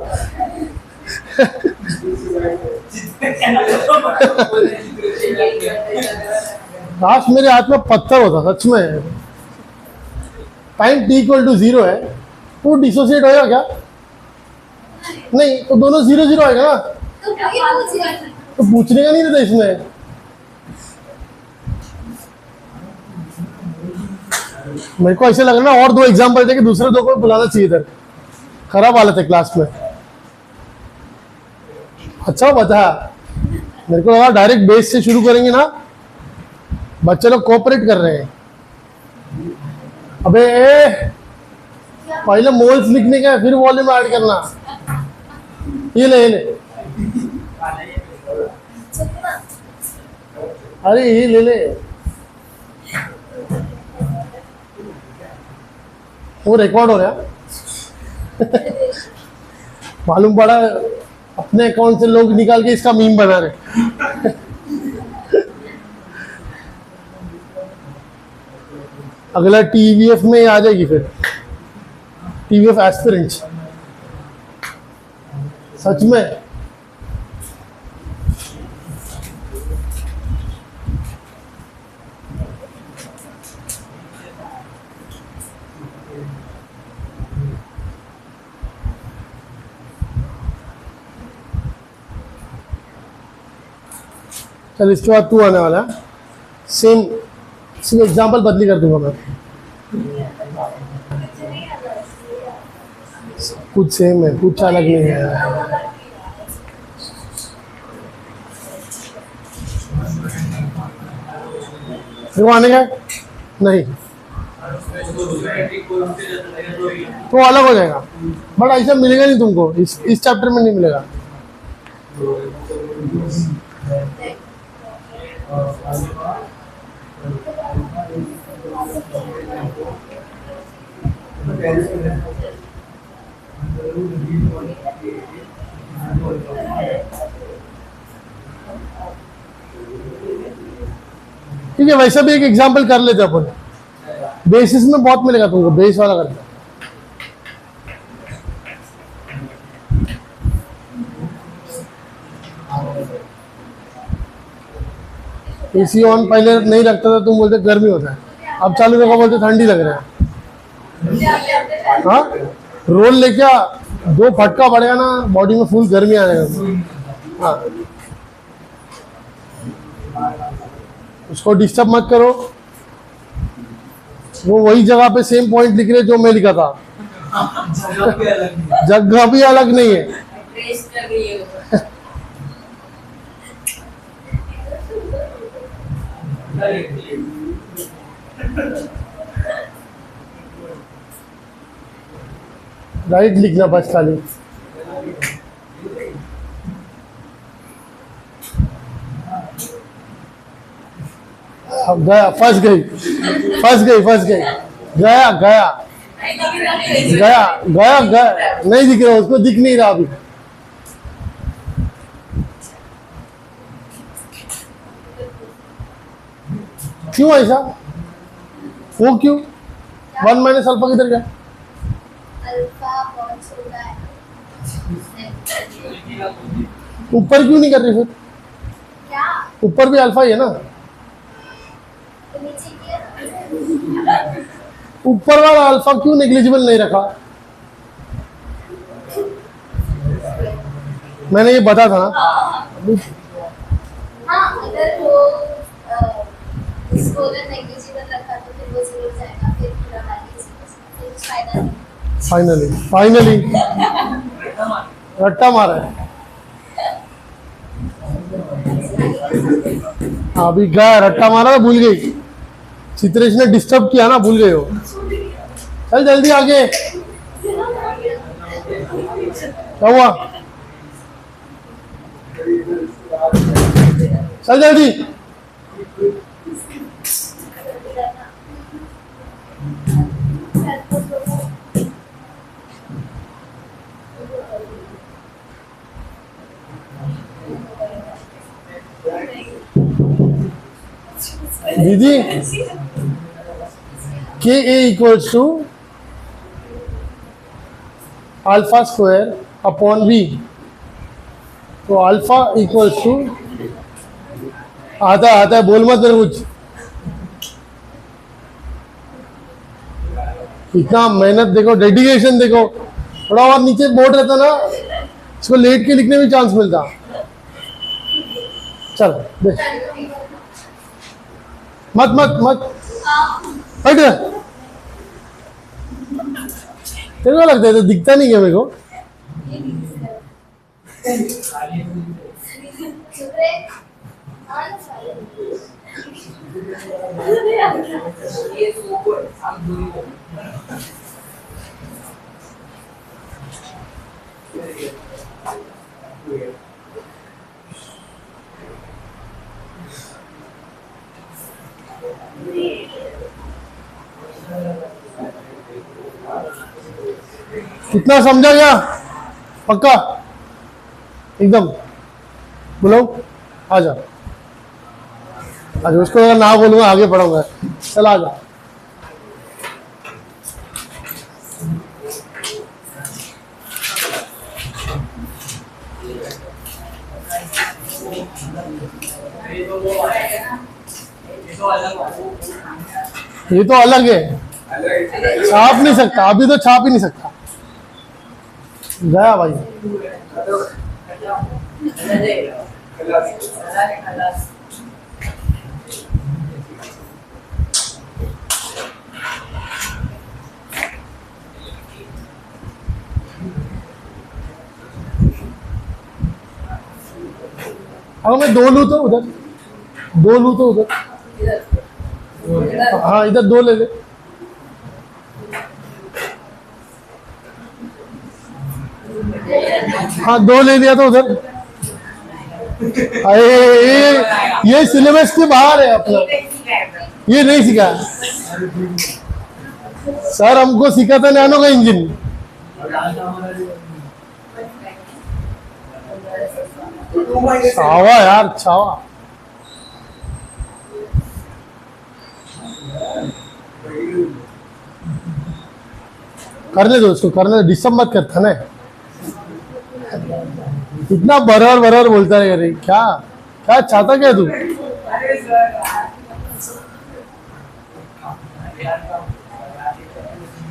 काश मेरे हाथ में पत्थर होता, सच में। टाइम t = 0 है, तू डिसोसिएट होगा क्या? नहीं तो दोनों 0 0 आएगा ना, तो वही पूछ रही थी। तो पूछने का नहीं रहता इसमें। मेरे को ऐसे लग रहा ना और दो एग्जाम्पल थे कि दूसरे दो को बुलाना चाहिए इधर, खराब हालत है क्लास में। अच्छा बता, मेरे को लगा डायरेक्ट बेस से शुरू करेंगे ना, बच्चे लोग कोऑपरेट कर रहे हैं। अबे पहले मोल्स लिखने का है, फिर वॉल्यूम ऐड करना। ये ले अरे ये ले वो रिकॉर्ड हो रहा है। मालूम पड़ा अपने अकाउंट से लोग निकाल के इसका मीम बना रहे। अगला टीवीएफ में आ जाएगी फिर, टीवीएफ एस्पिरेंट्स। सच में चल इसके बाद तू आने वाला है। सेम सिर्फ एग्जाम्पल बदली कर दूंगा मैं, कुछ सेम है कुछ अलग नहीं है। वो आने का नहीं तो अलग हो जाएगा, बट ऐसा मिलेगा नहीं तुमको, इस चैप्टर में नहीं मिलेगा। ठीक है, वैसा भी एक एग्जांपल कर लेते अपन। बेसिस में बहुत मिलेगा तुमको, बेस वाला करते। एसी ऑन पहले नहीं रखता था, तुम बोलते गर्मी होता है, अब चालू रखा बोलते ठंडी लग रहा है। हाँ रोल लेके आ, 2 फटका पड़ेगा ना, बॉडी में फुल गर्मी आ जाएगा। हाँ उसको डिस्टर्ब मत करो, वो वही जगह पे सेम पॉइंट लिख रहे जो मैं लिखा था, जगह भी अलग नहीं है। राइट लिखना बस खाली। अब गया, फंस गई गया नहीं दिख रहा, उसको दिख नहीं रहा अभी। क्यों ऐसा, वो क्यों 1 माइनस अल्फा किधर गया? अल्फा बहुत छोटा है। ऊपर क्यों नहीं कर रही फिर? क्या? ऊपर भी अल्फा ही है ना, तो नीचे किया? ऊपर वाला अल्फा क्यों नेग्लिजिबल नहीं रखा? मैंने ये बता था ना। हाँ अगर वो इसको अगर नेग्लिजिबल रखा तो फिर वो जरूर जाएगा, फिर पूरा वैल्यू फायदा नहीं। फाइनली रट्टा मारा है। अभी गया, रट्टा मारा भूल गई। चित्रेश ने डिस्टर्ब किया ना, भूल गए हो। चल जल्दी आगे, क्या हुआ? चल जल्दी। दीदी k a equals to alpha square upon b, तो अल्फा इक्वल्स टू आता है बोल मत मेरे कुछ। इतना मेहनत देखो, डेडिकेशन देखो, थोड़ा और नीचे बोर्ड रहता ना इसको लेट के लिखने में चांस मिलता। चल देख, मत मत मत हट जा। तेरे को लगता है तो दिखता नहीं है मेरे को। ये ऊपर हम दूरी को कितना समझा गया? पक्का एकदम? बोलो आजा आजा। उसको अगर ना बोलूंगा आगे पढ़ूंगा। चल आजा। ये तो अलग है, छाप नहीं सकता अभी, तो छाप ही नहीं सकता। गया भाई। अगर मैं दो लूँ तो उधर, दो लूँ तो उधर। हाँ इधर दो ले ले। हाँ दो ले लिया तो उधर। अरे ये सिलेबस के बाहर है अपना, ये नहीं सीखा सर। हमको सिखाता नैनो का इंजन। छावा यार छावा। करने दो उसको, करने दो, डिस्टर्ब मत करता ना। इतना बरर बरर बोलता है। अरे क्या क्या चाहता क्या तू?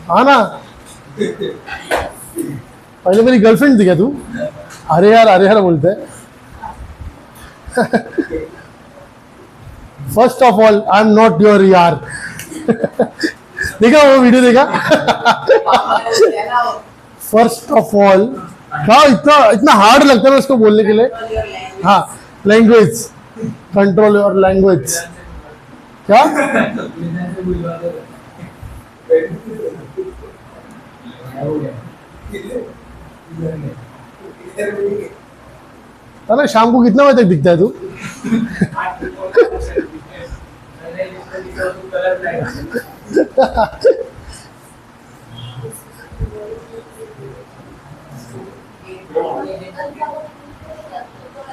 हाँ ना, पहले मेरी गर्लफ्रेंड थी क्या तू? अरे यार बोलते हैं। First of all I am not your यार। देखा वो वीडियो देखा? फर्स्ट ऑफ ऑल क्या इतना हार्ड लगता है ना उसको बोलने के लिए। हाँ लैंग्वेज, कंट्रोल योर लैंग्वेज। क्या ना, शाम को कितना बजे तक दिखता है तू?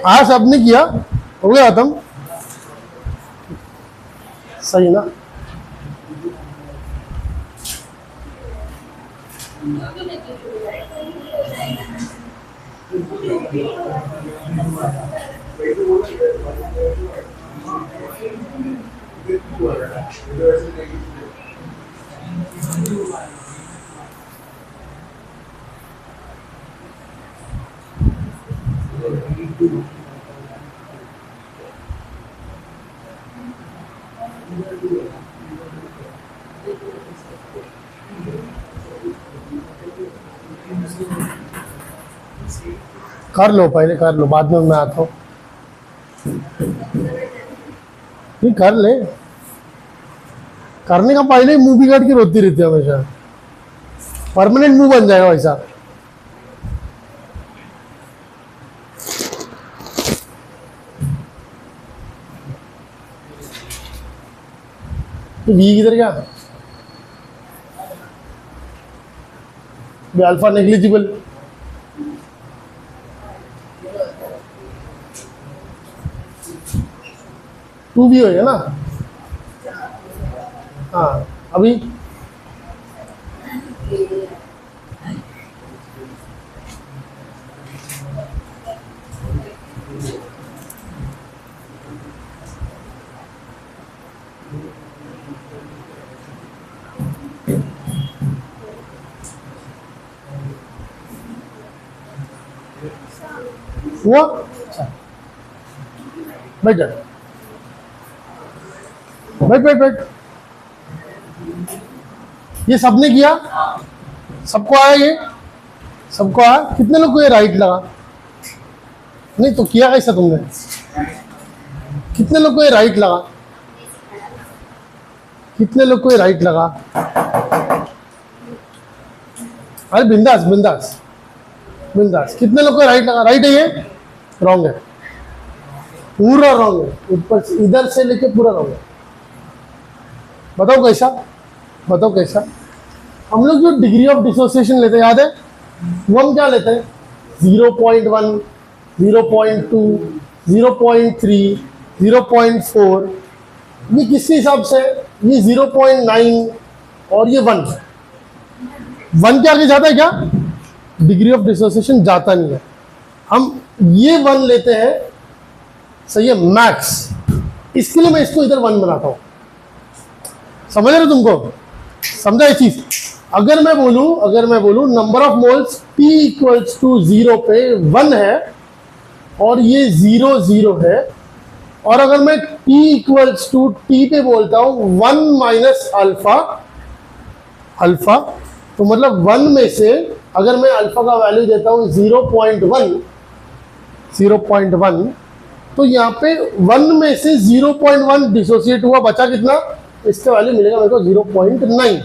हाँ सबने किया, हो गया खत्म। सही ना? कर लो पहले, कर लो, बाद में मैं आता हूँ। नहीं कर ले, करने का पहले ही मुंह बिगाड़ के रोती रहती है हमेशा। परमानेंट मुंह बन जाएगा वैसा। वी किधर गया? Alpha negligible. टू भी हो है ना? हाँ अभी हुआ? अच्छा, बैठ जा, बैठ बैठ बैठ। ये सबने किया, सबको आया, ये सबको आया। कितने लोग को ये राइट लगा? नहीं तो किया कैसा तुमने? कितने लोग को ये राइट लगा? कितने लोग को ये राइट लगा? अरे बिंदास बिंदास बिंदास। कितने लोग को राइट लगा? राइट है ये? रॉन्ग है, पूरा रॉन्ग है, ऊपर से इधर से लेके पूरा रॉन्ग है। बताओ कैसा? बताओ कैसा? हम लोग जो डिग्री ऑफ डिसोसिएशन लेते हैं, याद है वो हम क्या लेते हैं? 0.1, 0.2, 0.3, 0.4। ये किसके हिसाब से? ये 0.9 और ये 1। 1 के आगे जाता है क्या? डिग्री ऑफ डिसोसिएशन जाता नहीं है। हम ये 1 लेते हैं, सही है, मैक्स। इसके लिए मैं इसको इधर 1 बनाता हूं। समझ रहे हो तुमको? समझा ये चीज? अगर मैं बोलूं number of moles T equals to 0 पे 1 है और ये 0 0 है, और अगर मैं T इक्वल्स टू T पे बोलता हूं 1 माइनस अल्फा, अल्फा, तो मतलब 1 में से अगर मैं अल्फा का वैल्यू देता हूं 0.1, 0.1, तो यहाँ पे 1 में से 0.1 डिसोसिएट हुआ, बचा कितना? इसका वैल्यू मिलेगा मेरे को 0.9।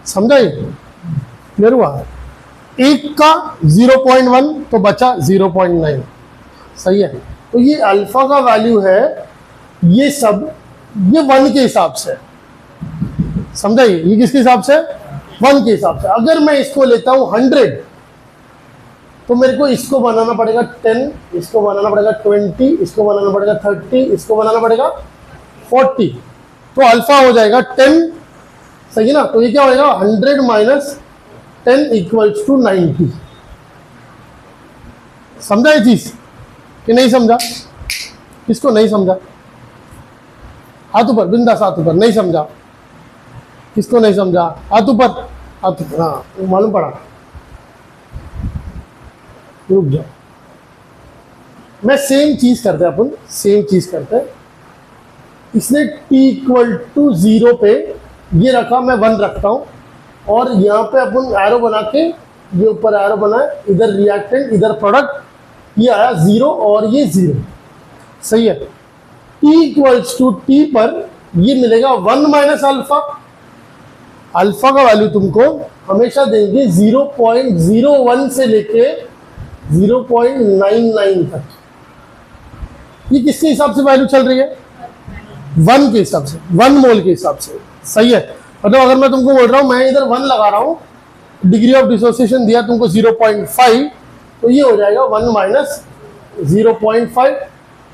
समझा? क्लियर हुआ? 1 का 0.1 तो बचा 0.9। सही है? तो ये अल्फा का वैल्यू है, ये सब ये 1 के हिसाब से। समझा? ये किसके हिसाब से? 1 के हिसाब से। अगर मैं इसको लेता हूं 100, तो मेरे को इसको बनाना पड़ेगा 10, इसको बनाना पड़ेगा 20, इसको बनाना पड़ेगा 30, इसको बनाना पड़ेगा 40। तो अल्फा हो जाएगा 10। सही है ना? तो ये क्या होगा? 100 माइनस 10 इक्वल्स टू 90। समझा ये चीज कि नहीं समझा? किसको नहीं समझा? हाथ ऊपर, बिंदास हाथ ऊपर। नहीं समझा? किसको नहीं समझा? हाथ ऊपर, हाथ ऊपर। हाँ, मालूम पड़ा। रुक जाओ, मैं सेम चीज करते हैं, अपन सेम चीज करते हैं। इसने T इक्वल टू 0 पे ये रखा, मैं 1 रखता हूं, और यहाँ पे अपन एरो बना के, ये ऊपर एरो बनाए, इधर रिएक्टेंट, इधर प्रोडक्ट, ये आया 0 और ये 0। सही है? T इक्वल्स टू T पर ये मिलेगा 1 माइनस अल्फा। अल्फा का वैल्यू तुमको हमेशा देंगे 0.01 से लेके 0.99 तक। ये किसके हिसाब से वैल्यू चल रही है? 1 के हिसाब से, 1 मोल के हिसाब से। सही है? मतलब अगर मैं तुमको बोल रहा हूं, मैं इधर 1 लगा रहा हूं, डिग्री ऑफ डिसोसिएशन दिया तुमको 0.5, तो ये हो जाएगा 1 माइनस 0.5।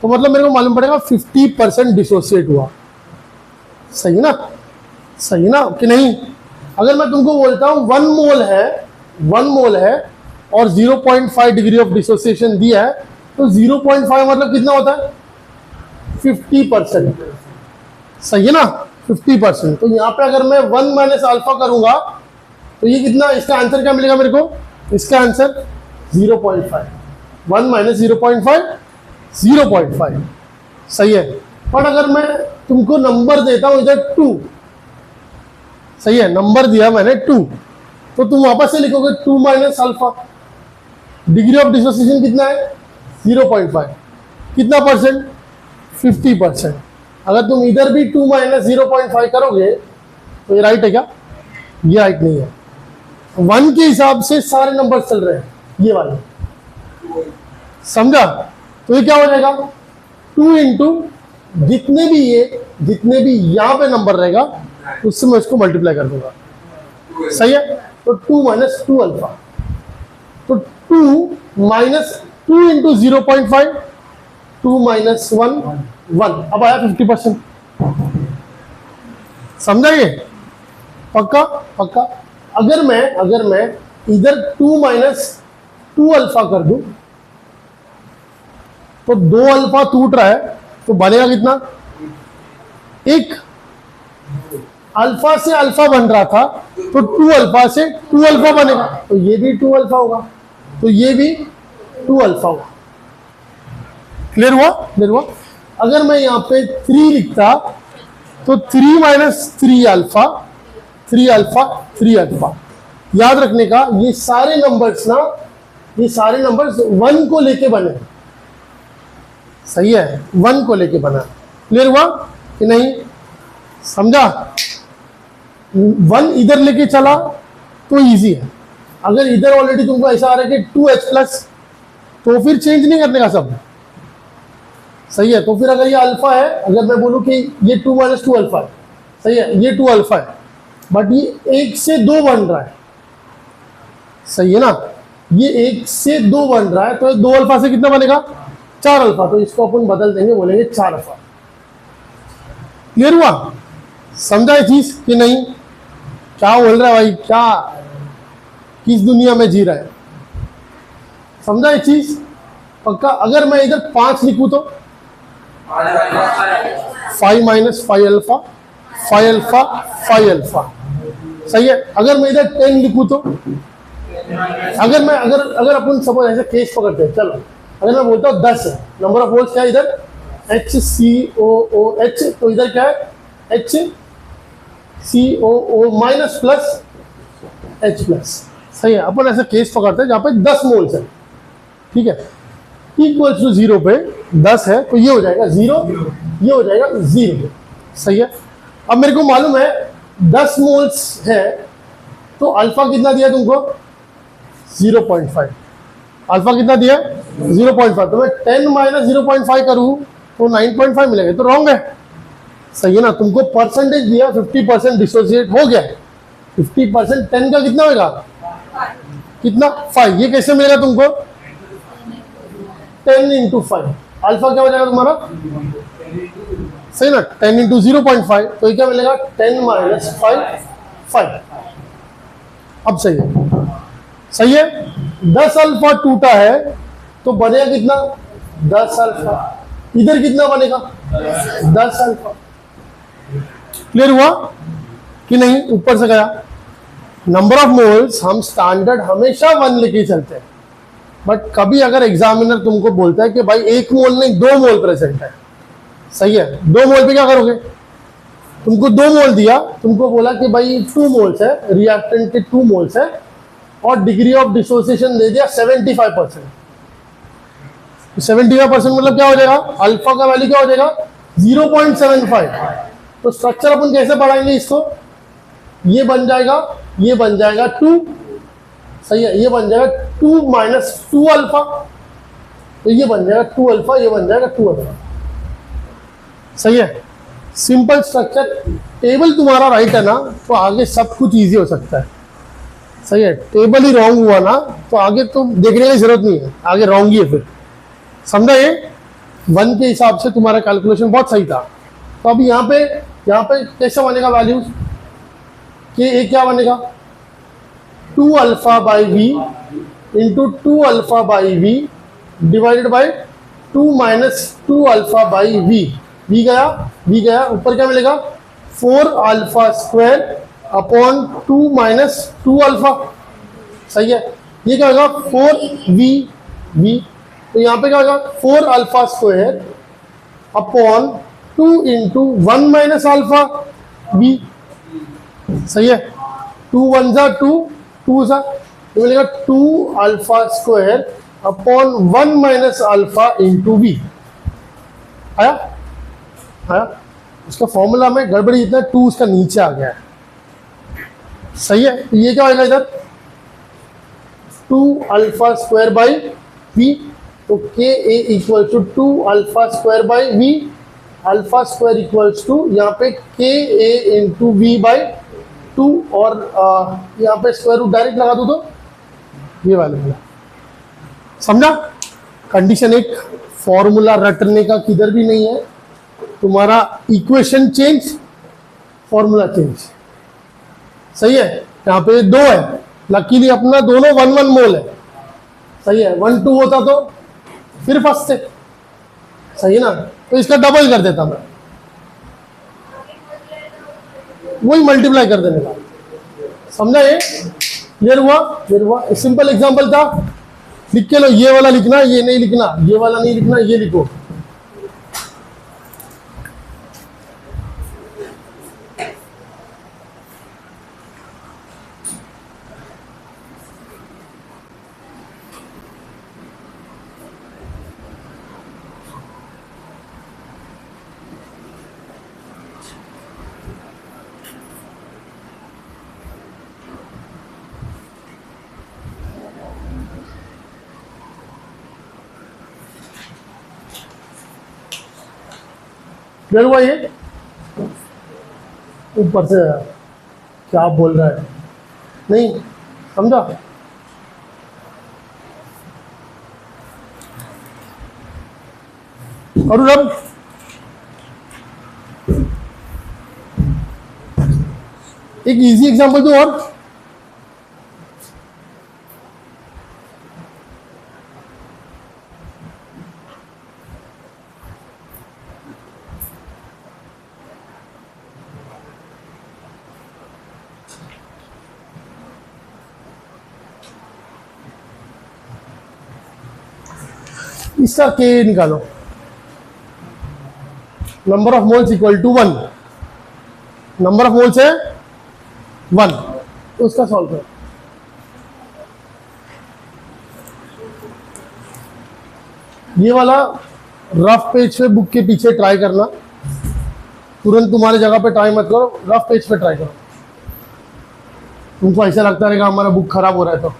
तो मतलब मेरे को मालूम पड़ेगा 50% डिसोसिएट हुआ। सही ना? सही ना कि नहीं? अगर मैं तुमको बोलता हूं 1 मोल है, 1 मोल है और 0.5 डिग्री ऑफ डिसोसिएशन दिया है, तो 0.5 मतलब कितना होता है? 50%। सही है ना? 50%। तो यहाँ पे अगर मैं 1 माइनस अल्फा करूंगा, तो ये कितना? इसका आंसर क्या मिलेगा मेरे को? इसका आंसर 0.5। 1 माइनस 0.5, 0.5। सही है? और अगर मैं तुमको नंबर देता हूं इधर 2, सही है, नंबर दिया मैंने 2, तो तुम वापस से लिखोगे 2 minus alpha. Degree of dissociation कितना है? 0.5। कितना परसेंट? 50%। अगर तुम इधर भी 2 माइनस 0.5 करोगे तो ये राइट है क्या? ये राइट नहीं है। 1 के हिसाब से सारे नंबर चल रहे हैं, ये वाले। समझा? तो ये क्या हो जाएगा? 2 इंटू जितने भी यहाँ पे नंबर रहेगा उससे मैं इसको मल्टीप्लाई कर दूंगा। सही है? तो 2 माइनस 2 अल्फा, तो 2 माइनस 2 इंटू 0.5, 2 माइनस 1, 1। अब आया 50%। समझा ये? पक्का? पक्का? अगर मैं इधर 2 माइनस 2 अल्फा कर दूं, तो 2 अल्फा टूट रहा है, तो बनेगा कितना? 1। अल्फा से अल्फा बन रहा था, तो 2 अल्फा से 2 अल्फा बनेगा, तो ये भी 2 अल्फा होगा, तो ये भी 2 अल्फा हुआ। क्लियर हुआ? क्लियर हुआ? अगर मैं यहाँ पे 3 लिखता तो 3 माइनस 3 अल्फा, 3 अल्फा, 3 अल्फा। याद रखने का, ये सारे नंबर्स ना, ये सारे नंबर्स 1 को लेके बने। सही है, 1 को लेके बना। क्लियर हुआ कि नहीं? समझा? 1 इधर लेके चला तो इजी है। अगर इधर ऑलरेडी तुमको ऐसा आ रहा है कि 2h प्लस, तो फिर चेंज नहीं करने का सब। सही है, तो फिर अगर ये अल्फा है, अगर मैं बोलूं कि ये 2 माइनस 2 अल्फा है, सही है, ये 2 अल्फा है, बट ये 1 से 2 बन रहा है। सही है ना? ये 1 से 2 बन रहा है, तो 2 अल्फा से कितना बनेगा? 4 अल्फा। तो इसको अपन बदल देंगे, बोलेंगे 4 अल्फा। क्लियर हुआ? समझा ये चीज कि नहीं? क्या बोल रहा है भाई? क्या किस दुनिया में जी रहा है? समझा ये चीज? पक्का? अगर मैं इधर 5 लिखूं तो 5 माइनस 5 अल्फा, 5 अल्फा, 5 अल्फा। सही है। अगर मैं इधर 10 लिखूं तो, अगर मैं अगर अपन सपोज ऐसे केस पकड़ते हैं, चलो अगर मैं बोलता हूँ 10 है, नंबर ऑफ होल्स क्या है इधर? HCOOH, तो इधर क्या है? HCOO minus plus H plus. सही है, अपन ऐसा केस पकड़ते हैं जहाँ पे 10 मोल्स है। ठीक है, इक्वल्स टू 0 पे 10 है, तो ये हो जाएगा 0, ये हो जाएगा 0। सही है। अब मेरे को मालूम है 10 मोल्स है, तो अल्फा कितना दिया तुमको? 0.5। अल्फा कितना दिया? 0.5। तो मैं 10 माइनस 0.5 करूँ तो 9.5 मिलेगा। तो रॉन्ग है। सही है ना? तुमको परसेंटेज दिया, 50% डिसोसिएट हो गया। 50% 10 का कितना होगा? कितना? 5। ये कैसे मिलेगा तुमको? 10 इंटू 5। अल्फा क्या हो जाएगा तुम्हारा? सही ना? 10 इंटू 0.5, तो ये क्या मिलेगा? 10 माइनस 5। अब सही है। सही है। 10 अल्फा टूटा है तो बनेगा कितना? 10 अल्फा। इधर कितना बनेगा? 10 अल्फा। क्लियर हुआ कि नहीं? ऊपर से गया। नंबर ऑफ मोल्स हम स्टैंडर्ड हमेशा 1 लेके चलते हैं, बट कभी अगर एग्जामिनर तुमको बोलता है कि भाई 1 मोल नहीं 2 मोल प्रेजेंट है, सही है, 2 मोल पे क्या करोगे? तुमको 2 मोल दिया, तुमको बोला कि भाई 2 मोल्स है, रिएक्टेंट के 2 मोल्स है, और डिग्री ऑफ डिसोसिएशन दे दिया 75%। 75% मतलब क्या हो जाएगा? अल्फा का वैल्यू क्या हो जाएगा? 0.75। तो स्ट्रक्चर अपन कैसे पढ़ाएंगे इसको? ये बन जाएगा 2। सही है, ये बन जाएगा 2 माइनस 2 अल्फा, तो ये बन जाएगा 2 अल्फा, ये बन जाएगा 2 अल्फा। सही है। Simple structure. टेबल तुम्हारा राइट है ना, तो आगे सब कुछ इजी हो सकता है। सही है। टेबल ही रॉन्ग हुआ ना, तो आगे तो देखने की जरूरत नहीं है, आगे रॉन्ग ही है फिर। समझा? ये 1 के हिसाब से तुम्हारा कैलकुलेशन बहुत सही था। तो अभी यहाँ पे कैसे बनेगा वैल्यूज? कि ये क्या बनेगा? 2 alpha by V into 2 alpha by V divided by 2 minus 2 alpha by V. V गया, ऊपर क्या मिलेगा? 4 alpha square upon 2 minus 2 alpha. सही है। ये क्या होगा? 4 वी। तो यहाँ पे क्या होगा? 4 alpha square upon 2 into 1 minus alpha V. सही है। 2 1 जा 2, 2 सा, तो मिलेगा 2 alpha square upon 1 minus alpha into V. आया? उसका फॉर्मूला में गड़बड़ी इतना, 2 उसका नीचे आ गया है। सही है। तो ये क्या होगा इधर? 2 अल्फा स्क्वायर बाई वी, तो k a equal to 2 alpha square by we. Alpha square equals to यहाँ पे के ए इंटू वी बाई 2, और यहाँ पे स्क्वायर रूट डायरेक्ट लगा दो तो ये वाले मिला। समझा? कंडीशन एक, फॉर्मूला रटने का किधर भी नहीं है। तुम्हारा इक्वेशन चेंज, फॉर्मूला चेंज। सही है। यहाँ पे 2 है, लकीली अपना दोनों 1 मोल है। सही है। 1 2 होता तो फिर फंसते। सही है ना? तो इसका डबल कर देता मैं, वही मल्टीप्लाई कर देने का। समझा? ये क्लियर हुआ? सिंपल एग्जांपल था। लिख के लो, ये वाला लिखना, ये नहीं लिखना, ये वाला नहीं लिखना, ये लिखो। क्लियर हुआ ये? ऊपर से क्या बोल रहा है, नहीं समझा? और अब एक इजी एग्जांपल दो और। इसका के निकालो, number of moles equal to 1, number of moles है 1, तो उसका सॉल्व करो। ये वाला रफ पेज पे बुक के पीछे ट्राई करना, तुरंत तुम्हारे जगह पे ट्राई मत करो, रफ पेज पे ट्राई करो। तुमको ऐसा लगता रहेगा हमारा बुक खराब हो रहा है, तो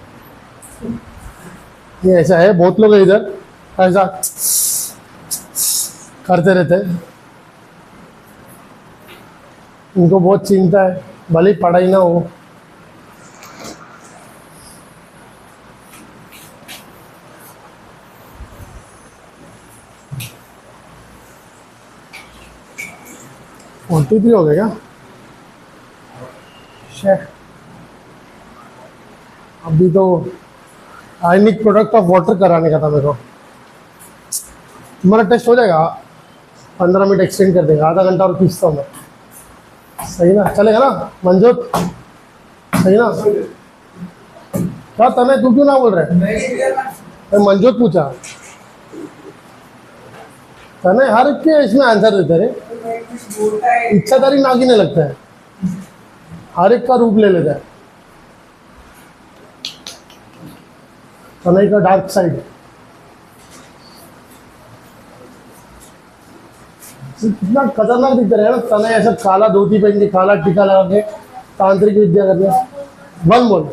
ये ऐसा है, बहुत लोग इधर ऐसा करते रहते हैं, उनको बहुत चिंता है, भले ही पढ़ाई ना हो। OTP हो गया क्या? शेट, अभी तो आयनिक प्रोडक्ट ऑफ वाटर कराने का था मेरे को। तुम्हारा टेस्ट हो जाएगा, 15 मिनट एक्सटेंड कर देगा, आधा घंटा और खींचता हूँ मैं, सही ना? चलेगा ना मंजोत? सही ना? क्या तने, तू क्यों ना बोल रहे? मैं मंजोत पूछा, तने हर एक के इसमें आंसर देते रहे, इच्छाधारी नागिने लगता है, हर एक का रूप ले लेता है, तने का डार्क साइड। कितना खतरनाक दिखता है ना तने, ऐसा काला धोती पहन के, काला टीका लगा के तांत्रिक विद्या करने, बंद बोल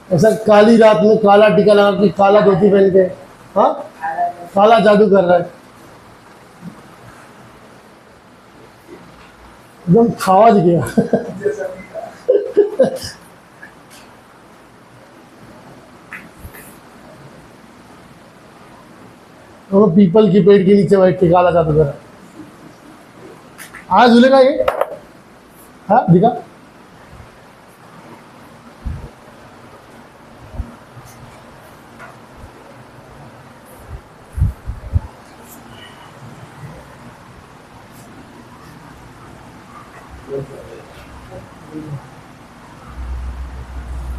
ऐसा काली रात में काला टीका लगा के, काला धोती पहन के, हाँ काला जादू कर रहा है, एकदम खावा दिखेगा। वो पीपल की पेड़ के नीचे बैठ के काला जादू कर रहा है। आज झूलेगा ये? हाँ दिखा,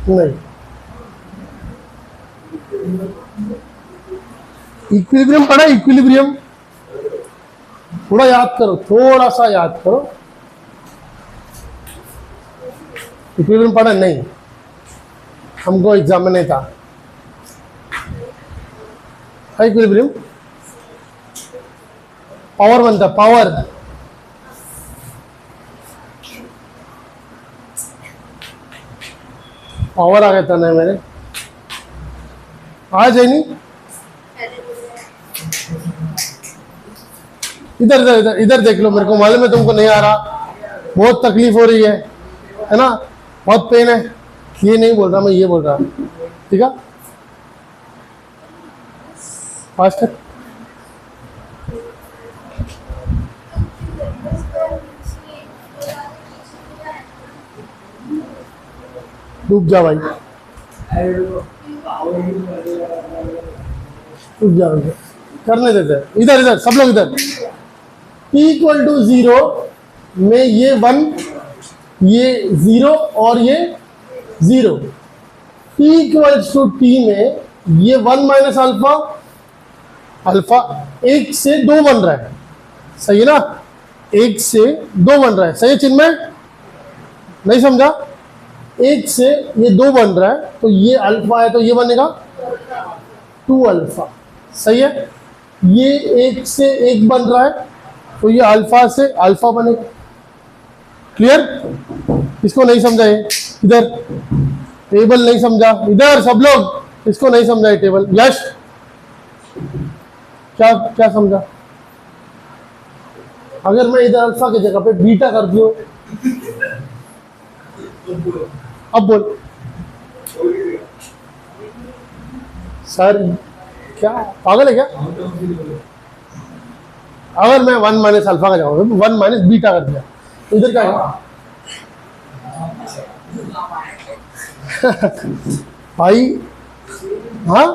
नहीं। इक्विलिब्रियम पढ़ा, इक्विलिब्रियम थोड़ा याद करो, थोड़ा सा याद करो। इक्विलिब्रियम पढ़ा नहीं, हमको एग्जाम में नहीं था। इक्विलिब्रियम पावर बनता, पावर पावर आ गया था ना मेरे, आ जाए नहीं। इधर इधर इधर इधर देख लो, मेरे को मालूम है तुमको नहीं आ रहा, बहुत तकलीफ हो रही है ना, बहुत पेन है। ये नहीं बोल रहा मैं, ये बोल रहा, ठीक है? फास्ट कर, डूब जा भाई, डूब जा, करने देते हैं। इधर इधर सब लोग इधर, इक्वल टू 0 में ये 1, ये 0 और ये 0, T इक्वल्स टू टी में ये 1 माइनस अल्फा, अल्फा 1 से 2 बन रहा है, सही है ना, 1 से 2 बन रहा है, सही है चिन्मय, नहीं समझा, 1 से ये 2 बन रहा है तो ये अल्फा है तो ये बनेगा 2 अल्फा, सही है, ये 1 से 1 बन रहा है तो ये अल्फा से अल्फा बनेगा, क्लियर। इसको नहीं समझा ये, इधर टेबल नहीं समझा, इधर सब लोग इसको नहीं समझा ये टेबल, यश क्या क्या समझा, अगर मैं इधर अल्फा की जगह पे बीटा कर दूं, अब बोल सर क्या पागल है क्या, अगर मैं 1 माइनस अल्फा का जगह 1 माइनस बीटा कर दिया तो इधर क्या है भाई, हाँ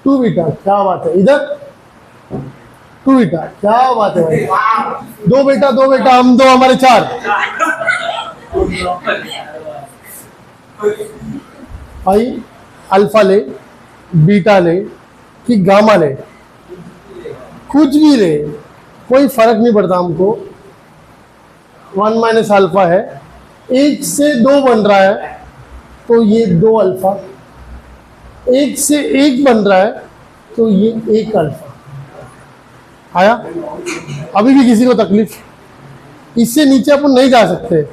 2 बीटा, क्या बात है, इधर 2 बीटा, क्या बात है भाई, 2 बेटा हम 2 हमारे 4, भाई अल्फा ले, बीटा ले कि गामा ले, कुछ भी ले कोई फर्क नहीं पड़ता हमको, 1 माइनस अल्फा है, 1 से 2 बन रहा है तो ये 2 अल्फा, 1 से 1 बन रहा है तो ये 1 अल्फा आया। अभी भी किसी को तकलीफ, इससे नीचे अपन नहीं जा सकते,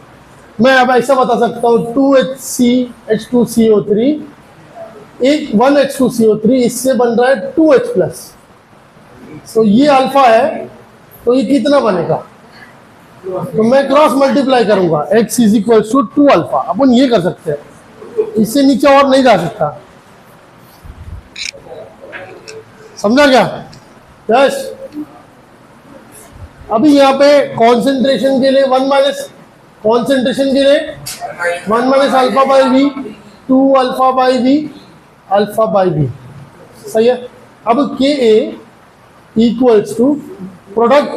मैं अब ऐसा बता सकता हूँ 2HCH2CO3 1H2CO3 इससे बन रहा है 2H प्लस, तो ये अल्फा है तो ये कितना बनेगा, तो मैं क्रॉस मल्टीप्लाई करूंगा x is equal to 2 alpha, अपन ये कर सकते हैं, इससे नीचे और नहीं जा सकता, समझा क्या यस। अभी यहाँ पे कॉन्सेंट्रेशन के लिए 1 माइनस, कॉन्सेंट्रेशन के लिए 1 minus alpha by V, 2 alpha by we, alpha by V, सही है। अब के ए इक्वल्स टू प्रोडक्ट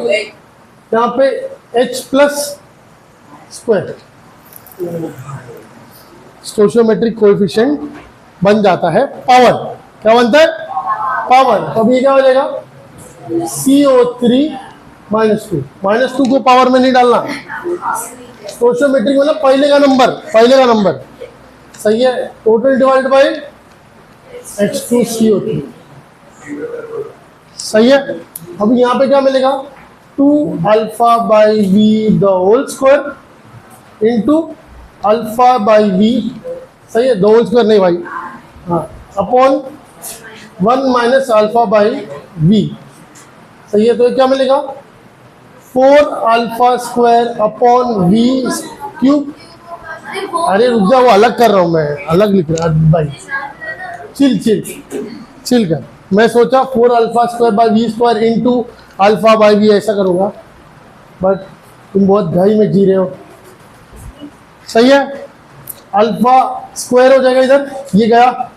यहाँ पे H plus square, stoichiometric coefficient बन जाता है पावर, क्या बनता है पावर, तो ये क्या हो जाएगा CO3 -2 को पावर में नहीं डालना, स्टोशियोमेट्रिक मतलब पहले का नंबर, सही है, टोटल डिवाइड बाय H2CO3, सही है। अब यहाँ पे क्या मिलेगा 2 alpha by V the whole square into alpha by V, सही है, द होल स्क्वायर नहीं भाई, हाँ, upon 1 minus alpha by V, सही है, तो क्या मिलेगा 4 alpha square upon V cube, अरे रुक जा वो अलग कर रहा हूँ मैं, अलग लिख रहा भाई, चिल कर, मैं सोचा 4 alpha square by V square into alpha by V ऐसा करूँगा, बट तुम बहुत घाई में जी रहे हो, सही है, अल्फा स्क्वायर हो जाएगा इधर, ये गया,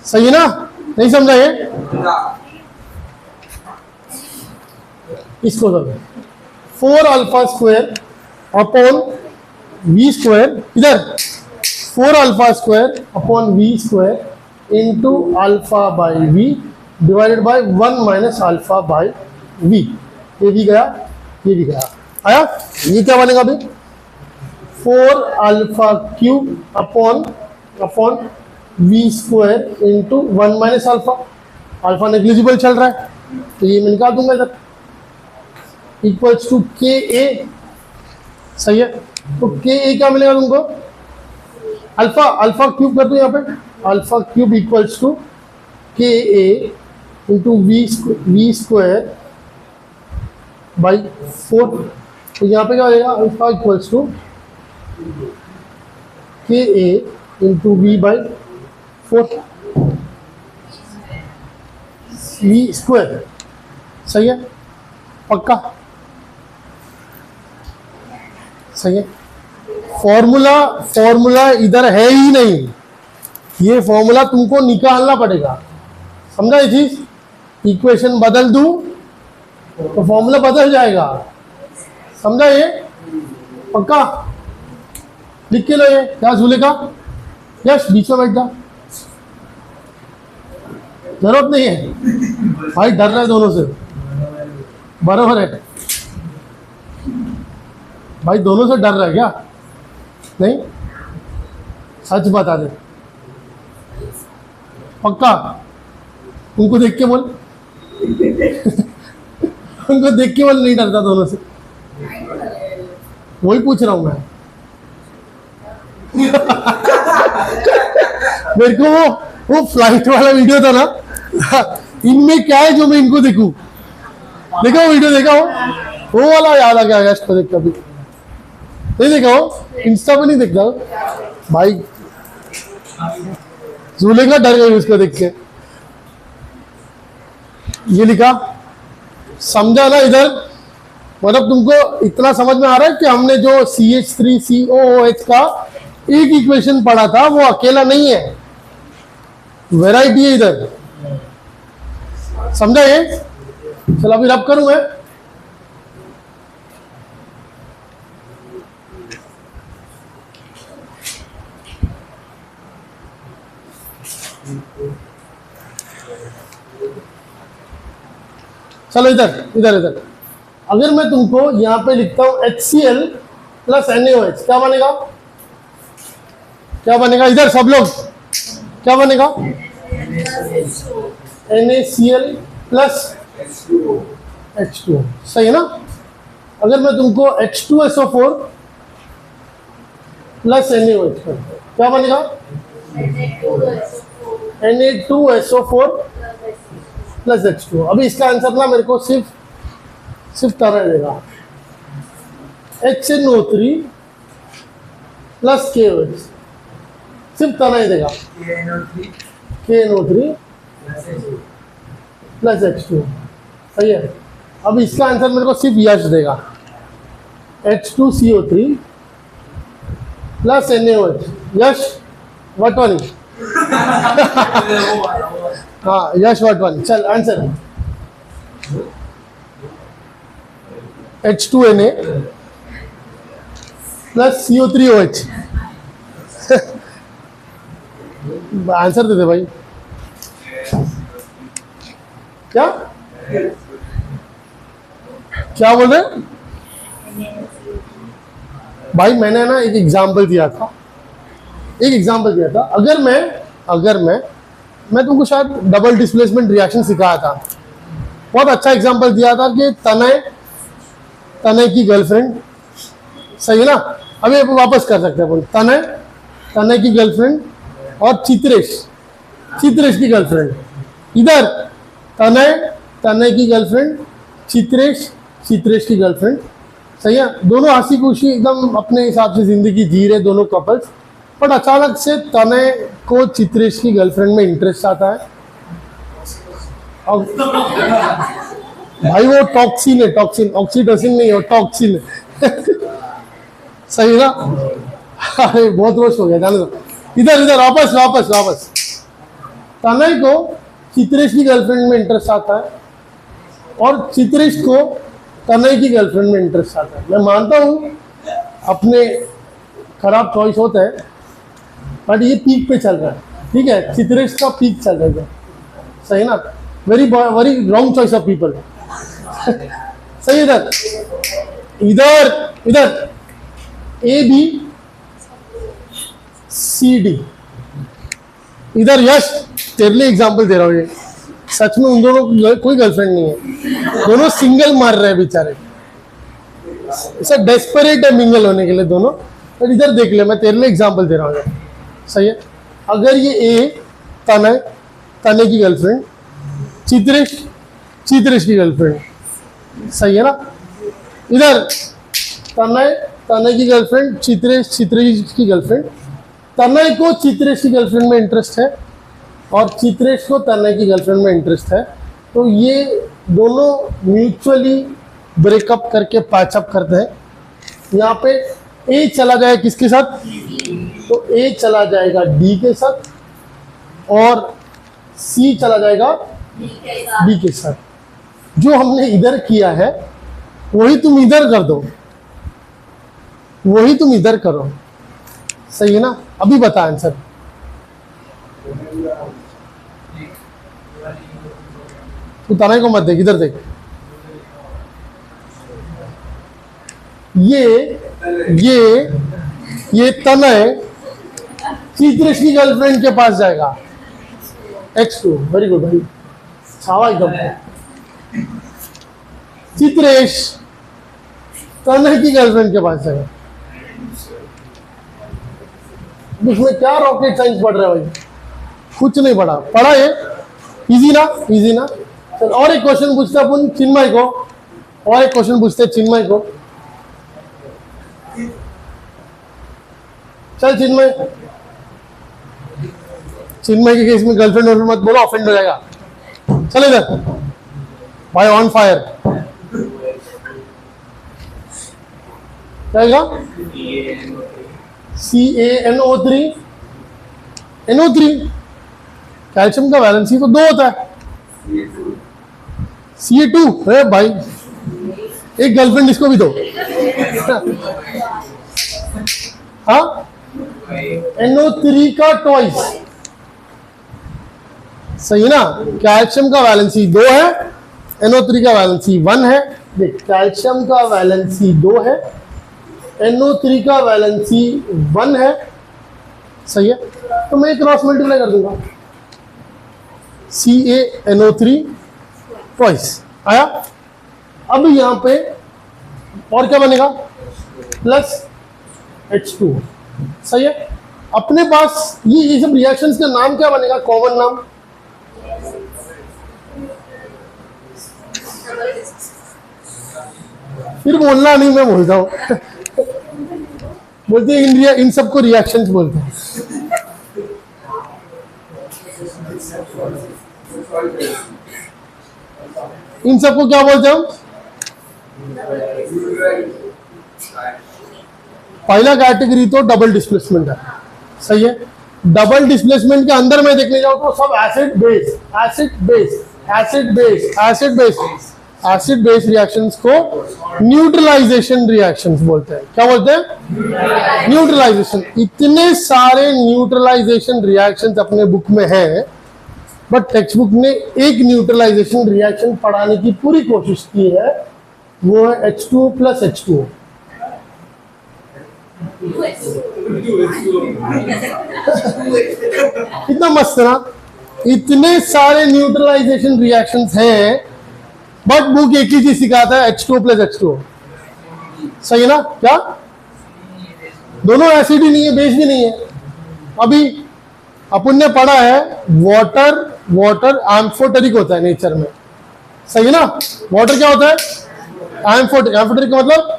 सही है ना, नहीं समझा ये, इसको दो 4 alpha square upon V square, इधर 4 alpha square upon V square into alpha by V divided by 1 minus alpha by V, ये भी गया, ये भी गया, आया, ये क्या बनेगा अभी 4 alpha cube upon V square into 1 minus alpha, alpha negligible चल रहा है तो ये मैं निकाल दूंगा इधर, इक्वल्स टू के ए, सही है, तो के ए क्या मिलेगा तुमको, अल्फा क्यूब कर दो यहाँ पे, alpha cube equals to k a into we square by 4, तो यहाँ पे क्या हो जाएगा alpha equals to k a into v by 4 v square, सही है, पक्का, सही है। फॉर्मूला इधर है ही नहीं, ये फॉर्मूला तुमको निकालना पड़ेगा, समझा ये चीज, इक्वेशन बदल दूं तो फॉर्मूला बदल जाएगा, समझा ये, पक्का, लिख के लो ये क्या झूलेगा, यश बीच में बैठ जा, जरूरत नहीं है भाई, डर रहा है दोनों से, बराबर है भाई, दोनों से डर रहा है क्या? नहीं, सच बता दे पक्का, उनको देख के बोल उनको देख के बोल नहीं डरता दोनों से, वही पूछ रहा हूं मैं मेरे को वो फ्लाइट वाला वीडियो था ना, इनमें क्या है जो मैं इनको देखूं, देखा वो वीडियो, देखा वो वाला याद आ गया यश को देख, कभी नहीं देखा हो, इंस्टा पे नहीं देखता हो भाई, झूलेगा डर गई उसको देख के। ये लिखा, समझा ना इधर, मतलब तुमको इतना समझ में आ रहा है कि हमने जो CH3COOH का एक इक्वेशन पढ़ा था वो अकेला नहीं है, वैरायटी है इधर, समझा ये? चलो अभी रब करूं मैं, चलो इधर इधर इधर, अगर मैं तुमको यहां पे लिखता हूं HCl प्लस NaOH, क्या बनेगा? क्या बनेगा इधर सब लोग, क्या बनेगा? NaCl प्लस H2O, सही है ना? अगर मैं तुमको H2SO4 प्लस NaOH कर, क्या बनेगा? Na2SO4 plus H2O। अभी इसका आंसर ना मेरे को सिर्फ तरह देगा, HNO3 प्लस KOH, सिर्फ तरह देगा, KNO3 प्लस H2O, सही है? अब इसका आंसर मेरे को सिर्फ यश देगा, H2CO3 प्लस NaOH, यश वटवानी हाँ यश वटवानी, चल answer H2Na plus CO3OH answer दे दे भाई, क्या क्या बोल रहे भाई? मैंने ना एक एग्जांपल दिया था, अगर मैं तुमको शायद डबल डिस्प्लेसमेंट रिएक्शन सिखाया था, बहुत अच्छा एग्जांपल दिया था कि तनय की गर्लफ्रेंड, सही है ना? अभी वापस कर सकते हैं अपन, तनय की गर्लफ्रेंड और चित्रेश की गर्लफ्रेंड, इधर तनय की गर्लफ्रेंड, चित्रेश की गर्लफ्रेंड, सही है? दोनों हंसी खुशी एकदम अपने हिसाब से जिंदगी जी रहे दोनों कपल्स, बट अचानक से तनय को चित्रेश की गर्लफ्रेंड में इंटरेस्ट आता है, और भाई वो टॉक्सिन है, ऑक्सीटोसिन नहीं हो, टॉक्सिन है सही ना? अरे बहुत रोश हो गया, जाने दो, इधर वापस तनय को चित्रेश की गर्लफ्रेंड में इंटरेस्ट आता है और चित्रेश को तनय की गर्लफ्रेंड में इंटरेस्ट आता है। मैं मानता हूँ अपने खराब चॉइस होता है, बट ये पीक पे चल रहा है, ठीक है? चित्रेश का पीक चल रहा है, सही ना? Very wrong choice of people सही। इधर ABCD, इधर यश तेरे लिए एग्जाम्पल दे रहा हूँ, ये सच में उन दोनों को कोई गर्लफ्रेंड नहीं है, दोनों सिंगल मार रहे हैं बेचारे, ऐसा डेस्परेट है मिंगल होने के लिए दोनों। पर इधर देख ले, मैं तेरे लिए एग्जाम्पल दे रहा हूँ, सही है? अगर ये ए तनय की गर्लफ्रेंड, चित्रेश की गर्लफ्रेंड, सही है ना? इधर तनय की गर्लफ्रेंड, चित्रेश की गर्लफ्रेंड, तनय को चित्रेश की गर्लफ्रेंड में इंटरेस्ट है और चित्रेश को तनय की गर्लफ्रेंड में इंटरेस्ट है, तो ये दोनों म्यूचुअली ब्रेकअप करके पैचअप करते हैं। यहाँ पे ए चला जाएगा किसके साथ? तो ए चला जाएगा डी के साथ और सी चला जाएगा बी के साथ। जो हमने इधर किया है वही तुम इधर कर दो, वही तुम इधर करो, सही है ना? अभी बता आंसर, तू तने को मत देख, इधर देख। ये तनय चित्रेश की गर्लफ्रेंड के पास जाएगा। X2, वेरी गुड भाई, छावा एकदम। चित्रेश तनय की गर्लफ्रेंड के पास जाएगा। उसमें क्या रॉकेट साइंस पढ़ रहे हो भाई? कुछ नहीं पढ़ा, पढ़ा ये इजी ना, इजी ना। चल और एक क्वेश्चन पूछते अपन चिन्मय को, और एक क्वेश्चन पूछते चिन्मय को। चल चिन्मय, चिन्मय के केस में गर्लफ्रेंड वर्लफ्रेंड मत बोलो, ऑफेंड हो जाएगा। चल इधर भाई, ऑन फायर जाएगा। CaNO3, NO3 कैल्शियम का वैलेंसी तो 2 होता है। Ca2, अरे भाई एक गर्लफ्रेंड इसको भी दो। हाँ, NO3 का ट्वाइस, सही है ना। कैल्शियम का वैलेंसी 2 है, NO3 का वैलेंसी 1 है। देख, कैल्शियम का वैलेंसी 2 है, NO3 का वैलेंसी 1 है, सही है। तो मैं क्रॉस मल्टीप्लाई कर दूंगा, CaNO3 ट्वाइस आया। अब यहाँ पे और क्या बनेगा, प्लस H2, सही है। अपने पास ये सब रिएक्शंस का नाम क्या बनेगा, कॉमन नाम? फिर बोलना नहीं, मैं बोलता हूँ। बोलते हैं इन सबको रिएक्शंस बोलते हैं। इन सबको क्या बोलते हैं हम? पहला कैटेगरी तो डबल डिस्प्लेसमेंट है, सही है। डबल डिस्प्लेसमेंट के अंदर मैं देखने जाऊं तो सब acid base, acid base, acid base, acid base, acid base reactions को न्यूट्रलाइजेशन रिएक्शंस बोलते हैं। क्या बोलते हैं? न्यूट्रलाइजेशन। इतने सारे न्यूट्रलाइजेशन रिएक्शंस अपने बुक में हैं, बट टेक्स्ट बुक ने एक न्यूट्रलाइजेशन रिएक्शन पढ़ाने की पूरी कोशिश की है, वो है H2O प्लस H2O। कितना मस्त है ना। इतने सारे न्यूट्रलाइजेशन रिएक्शंस हैं, बट बुक एक ही चीज सिखाता है, H2O प्लस H2O, सही है ना। क्या दोनों एसिड ही नहीं है, बेस भी नहीं है। अभी अपन ने पढ़ा है वाटर, वाटर एम्फोटेरिक होता है नेचर में, सही है ना। वाटर क्या होता है? एम्फोटेरिक। एम्फोटेरिक का मतलब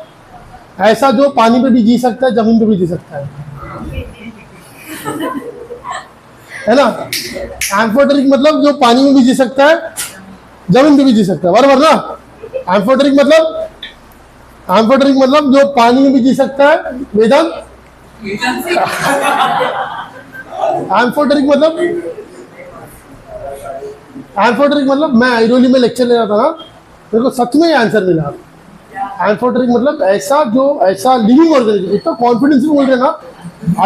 ऐसा जो पानी पे भी जी सकता है, जमीन पे भी जी सकता है ना। एम्फोटेरिक मतलब जो पानी में भी जी सकता है, जमीन पे भी जी सकता है, बराबर ना। एम्फोटेरिक मतलब जो पानी में भी जी सकता है, वेदांत। एम्फोटेरिक मतलब मैं आइरोली में लेक्चर ले रहा था ना, मेरे को सच में आंसर मिला। एम्फोटेरिक मतलब ऐसा लिविंग ऑर्गेनिज्म, इतना कॉन्फिडेंस बोल रहे ना,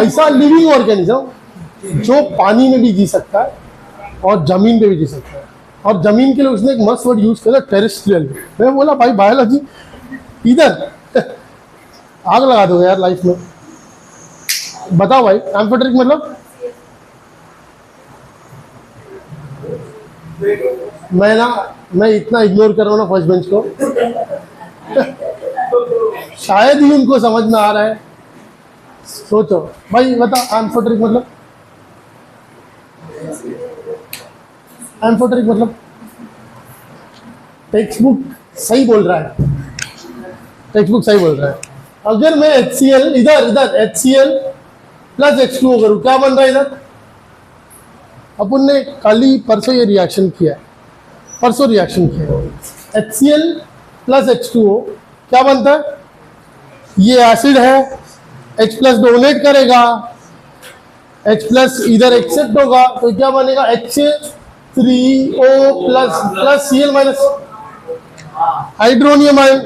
ऐसा लिविंग ऑर्गेनिज्म जो पानी में भी जी सकता है और जमीन पे भी जी सकता है। और जमीन के लिए उसने एक मस्त वर्ड यूज किया, टेरेस्ट्रियल। मैं बोला भाई बायोलॉजी इधर आग लगा दो यार लाइफ में। बताओ भाई, एम्फोटेरिक मतलब? मैं इतना इग्नोर कर रहा हूँ ना फर्स्ट बेंच को, शायद ही उनको समझ में आ रहा है। सोचो भाई, बताओ एम्फोटेरिक मतलब? एम्फोटेरिक मतलब टेक्स्ट बुक सही बोल रहा है, टेक्स्ट बुक सही बोल रहा है। अगर मैं HCl इधर HCl प्लस H2O करूँ, क्या बन रहा है इधर? अपन ने कल ही परसों ये रिएक्शन किया है, परसों रिएक्शन किया है। HCl प्लस H2O क्या बनता है? ये एसिड है, H प्लस डोनेट करेगा, H प्लस इधर एक्सेप्ट होगा, तो क्या बनेगा? H3O plus Cl minus hydronium ion.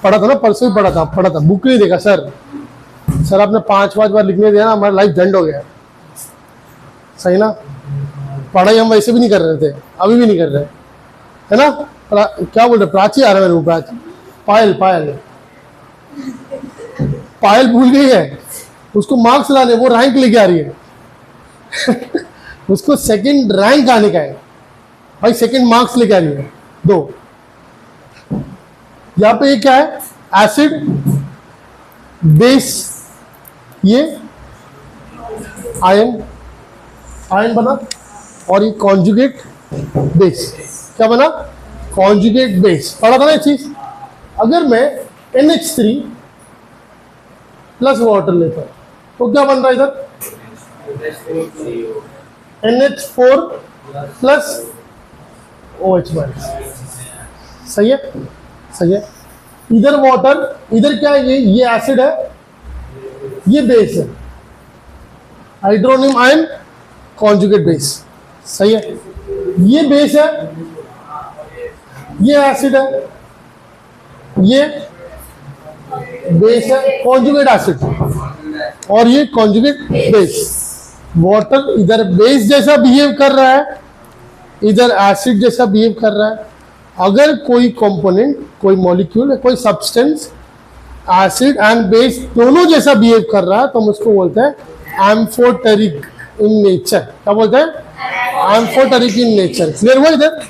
पढ़ा था ना, परसों ही पढ़ा था, बुक नहीं देखा सर आपने 5 बार लिखने दिया ना, हमारा लाइफ झंड हो गया, सही ना। पढ़ाई हम वैसे भी नहीं कर रहे थे, अभी भी नहीं कर रहे, है ना? क्या बोल रहे, प्राची आ रहा है मेरे को, प्राची, पायल पायल पायल भूल गई है, उसको मार्क्स लाने, वो रैंक लेके आ रही है उसको सेकंड रैंक आने का है भाई, सेकंड मार्क्स लेके आ रही है 2। यहाँ पे ये क्या है, एसिड बेस, ये आयन, आयन बना, और ये कॉन्जुगेट बेस, क्या बना, कॉन्जुगेट बेस। पढ़ा था ना ये चीज। अगर मैं NH3 प्लस वाटर लेता हूं तो क्या बन रहा है इधर, NH4 प्लस OH माइनस। सही है, सही है। इधर वाटर, इधर क्या है, ये एसिड है, ये बेस है, हाइड्रोनियम आयन कॉन्जुगेट बेस। सही है, ये बेस है, ये एसिड है, ये बेस है कॉन्जुगेट एसिड, और ये कॉन्जुगेट बेस। वाटर इधर बेस जैसा बिहेव कर रहा है, इधर एसिड जैसा बिहेव कर रहा है। अगर कोई कंपोनेंट, कोई मॉलिक्यूल, कोई सब्सटेंस एसिड एंड बेस दोनों जैसा बिहेव कर रहा है तो हम उसको बोलते हैं एम्फोटेरिक इन नेचर। क्या बोलते हैं, एम्फोटेरिक इन नेचर। क्लियर हुआ इधर,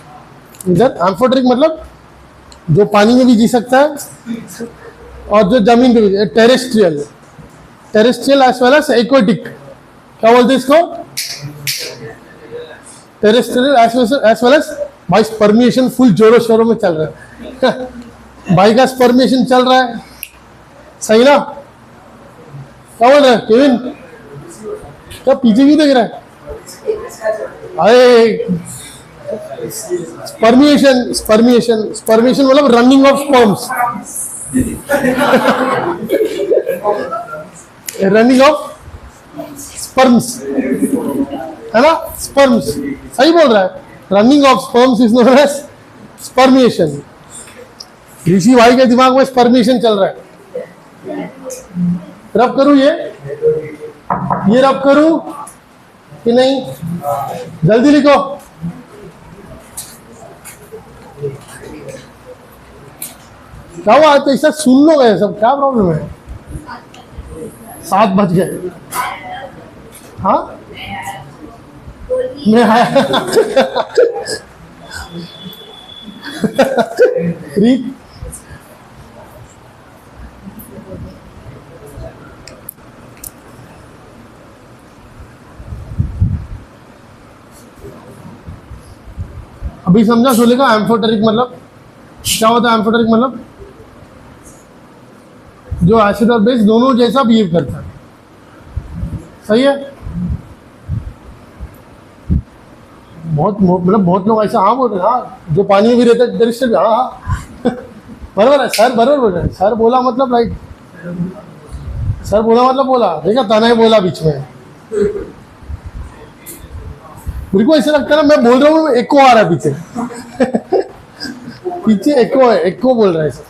इधर एम्फोटेरिक मतलब जो पानी में भी जी सकता है और जो जमीन पे भी, terrestrial, terrestrial as well as aquatic. क्या बोलते हैं इसको, टेरेस्ट्रियल एज वेल एज। भाई स्पर्मिएशन फुल जोरों शोरों में चल रहा है भाई का स्पर्मिएशन चल रहा है, सही ना? क्या बोल रहा है केविन, क्या पीछे क्यों देख रहा है? अरे स्पर्मिएशन, स्पर्मिएशन, स्पर्मिएशन मतलब running of sperms, running of sperms, है ना? स्पर्म्स, सही बोल रहा है। Running of sperms is known as spermiation. Rishi भाई के दिमाग में स्पर्मिएशन चल रहा है। रब करूं ये रब करूं कि नहीं? जल्दी लिखो। क्या हुआ, तो ऐसा सुन लो गए सब, क्या प्रॉब्लम है? 7 बज गए। हाँ मैं आया रीत, अभी समझा सोले का एम्फोटेरिक मतलब क्या होता है? एम्फोटेरिक मतलब जो एसिड और बेस दोनों जैसा बिहेव करता है। सही है, बहुत मतलब बहुत लोग ऐसा हाँ बोल रहे हैं, हाँ जो पानी में भी रहता है दरिश्य भी, हाँ हाँ बराबर है सर, बराबर बोल रहे हैं सर। बोला मतलब राइट, सर बोला मतलब बोला, देखा ताना ही बोला बीच में। मेरे को ऐसा लगता है ना मैं बोल रहा हूँ, एको आ रहा है पीछे पीछे एको है, एको बोल रहा है सर।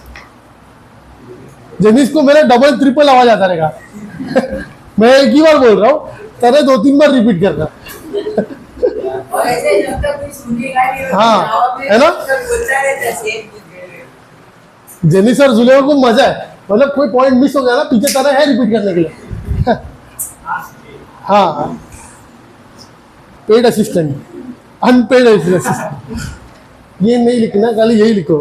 जेनिस को मेरा डबल ट्रिपल आवाज आता रहेगा मैं एक ही बार बोल रहा हूँ, तरह 2-3 बार रिपीट कर रहा हाँ, है ना? जेनिस और जुलेवा को मजा है, मतलब कोई पॉइंट मिस हो गया ना, पीछे तरह है रिपीट करने के लिए हाँ, पेड असिस्टेंट, अनपेड असिस्टेंट, ये नहीं लिखना, खाली यही लिखो।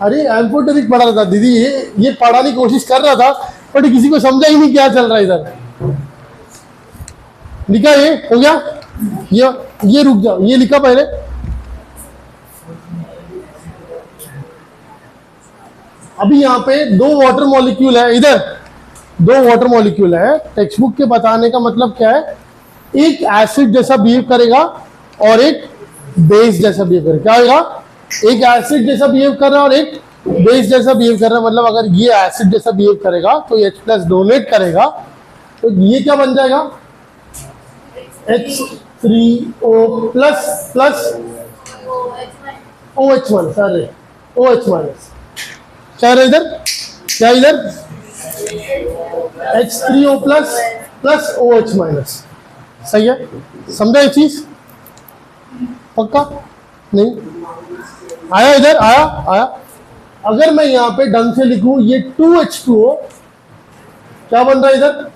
अरे एम्फोटेरिक पढ़ा रहा था दीदी, ये पढ़ाने की कोशिश कर रहा था बट किसी को समझा ही नहीं क्या चल रहा है इधर। लिखा, ये हो गया, ये रुक जाओ, ये लिखा पहले। अभी यहाँ पे 2 वाटर मॉलिक्यूल है, इधर 2 वाटर मॉलिक्यूल है। टेक्स्ट बुक के बताने का मतलब क्या है, एक एसिड जैसा बिहेव करेगा और एक बेस जैसा बिहेव करेगा। क्या होगा, एक एसिड जैसा बिहेव कर रहा है और एक बेस जैसा बिहेव कर रहा है। मतलब अगर ये एसिड जैसा बिहेव करेगा तो H+ डोनेट करेगा तो ये क्या बन जाएगा, H3O plus OH1, sorry OH minus. क्या है इधर, क्या इधर, H3O प्लस OH माइनस। सही है, समझा ये चीज? पक्का? नहीं आया? इधर आया? आया। अगर मैं यहां पे ढंग से लिखूं, ये 2H2O क्या बन रहा है इधर?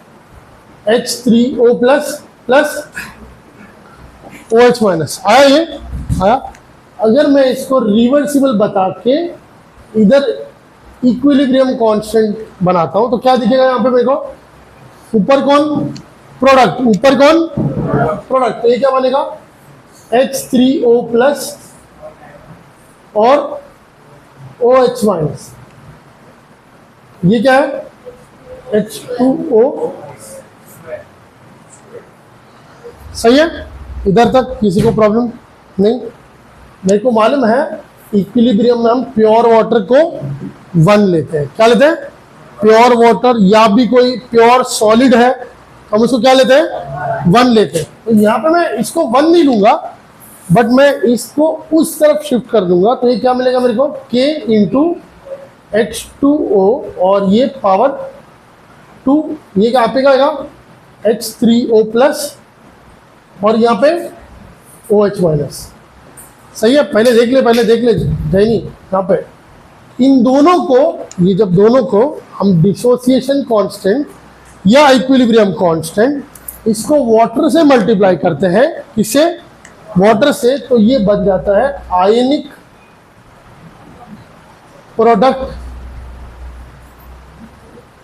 H3O plus plus OH minus. आया ये? आया। अगर मैं इसको रिवर्सिबल बता के इधर इक्विलिब्रियम कांस्टेंट बनाता हूं तो क्या दिखेगा यहां पे मेरे को? ऊपर कौन? प्रोडक्ट। ऊपर कौन? प्रोडक्ट। तो ये क्या बनेगा? H3O प्लस और OH माइनस। ये क्या है? H2O। सही है? इधर तक किसी को प्रॉब्लम नहीं? मेरे को मालूम है इक्विलिब्रियम में हम प्योर वाटर को 1 लेते हैं। क्या लेते हैं? प्योर वाटर या भी कोई प्योर सॉलिड है हम उसको क्या लेते हैं? 1 लेते हैं। तो यहाँ पे मैं इसको 1 नहीं लूंगा, बट मैं इसको उस तरफ शिफ्ट कर दूंगा। तो ये क्या मिलेगा मेरे को? K इंटू H2O और ये पावर 2, ये क्या पे आएगा? H3O प्लस और यहाँ पे OH माइनस। सही है? पहले देख ले जैनी यहाँ पे इन दोनों को, ये जब दोनों को हम डिसोसिएशन कांस्टेंट या इक्विलिब्रियम कांस्टेंट इसको वाटर से मल्टीप्लाई करते हैं, किससे? वाटर से। तो ये बन जाता है आयनिक प्रोडक्ट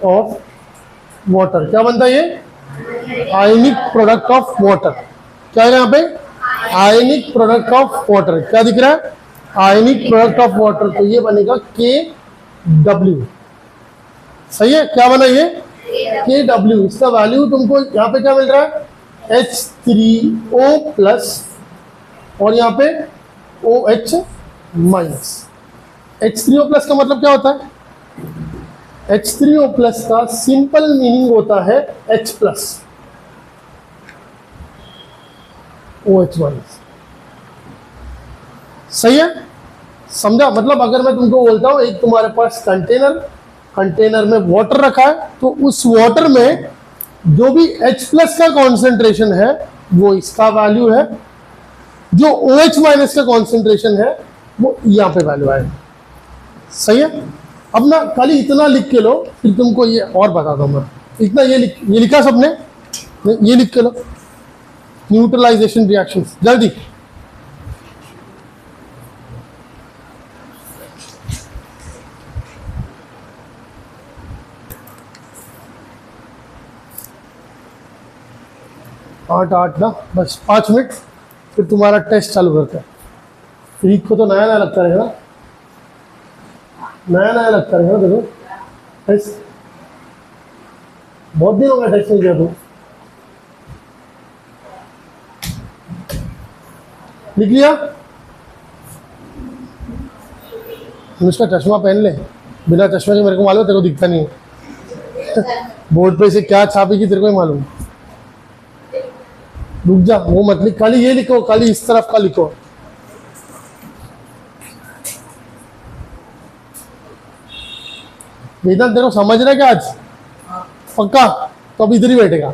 ऑफ वाटर। क्या बनता है ये? आयनिक प्रोडक्ट ऑफ वाटर। क्या है यहाँ पे? आयनिक प्रोडक्ट ऑफ वाटर। क्या दिख रहा है? Ionic product of water. तो ये बनेगा KW। सही है? क्या बना ये? KW। इसका वैल्यू तुमको यहाँ पे क्या मिल रहा है? H3O प्लस और यहाँ पे OH माइनस। H3O प्लस का मतलब क्या होता है? H3O प्लस का सिंपल मीनिंग होता है H प्लस OH माइनस। सही है? समझा? मतलब अगर मैं तुमको बोलता हूं एक तुम्हारे पास कंटेनर में वाटर रखा है, तो उस वाटर में जो भी H प्लस का कॉन्सेंट्रेशन है वो इसका वैल्यू है, जो OH माइनस का कॉन्सेंट्रेशन है वो यहाँ पे वैल्यू आएगा। सही है? अब ना खाली इतना लिख के लो, फिर तुमको ये और बताता हूँ मैं। इतना ये लिखा सबने? ये लिख के लो, न्यूट्रलाइजेशन रिएक्शंस। जल्दी आठ ना, बस 5 मिनट, फिर तुम्हारा टेस्ट चालू करते हैं। रीत को तो नया नया लगता रहेगा ना, नया लगता रहेगा ना। देखो टेस्ट बहुत दिन हो गया टेस्ट नहीं किया तो। लिख लिया? उसका चश्मा पहन ले, बिना चश्मे के मेरे को मालूम तेरे को दिखता नहीं है। बोर्ड पे से क्या छापेगी तेरे को ही मालूम। रुक जा, वो मत लिख, खाली ये लिखो, खाली इस तरफ का लिखो। वेदांत तेरे को समझ रहा है क्या आज? पक्का? तो अब इधर ही बैठेगा।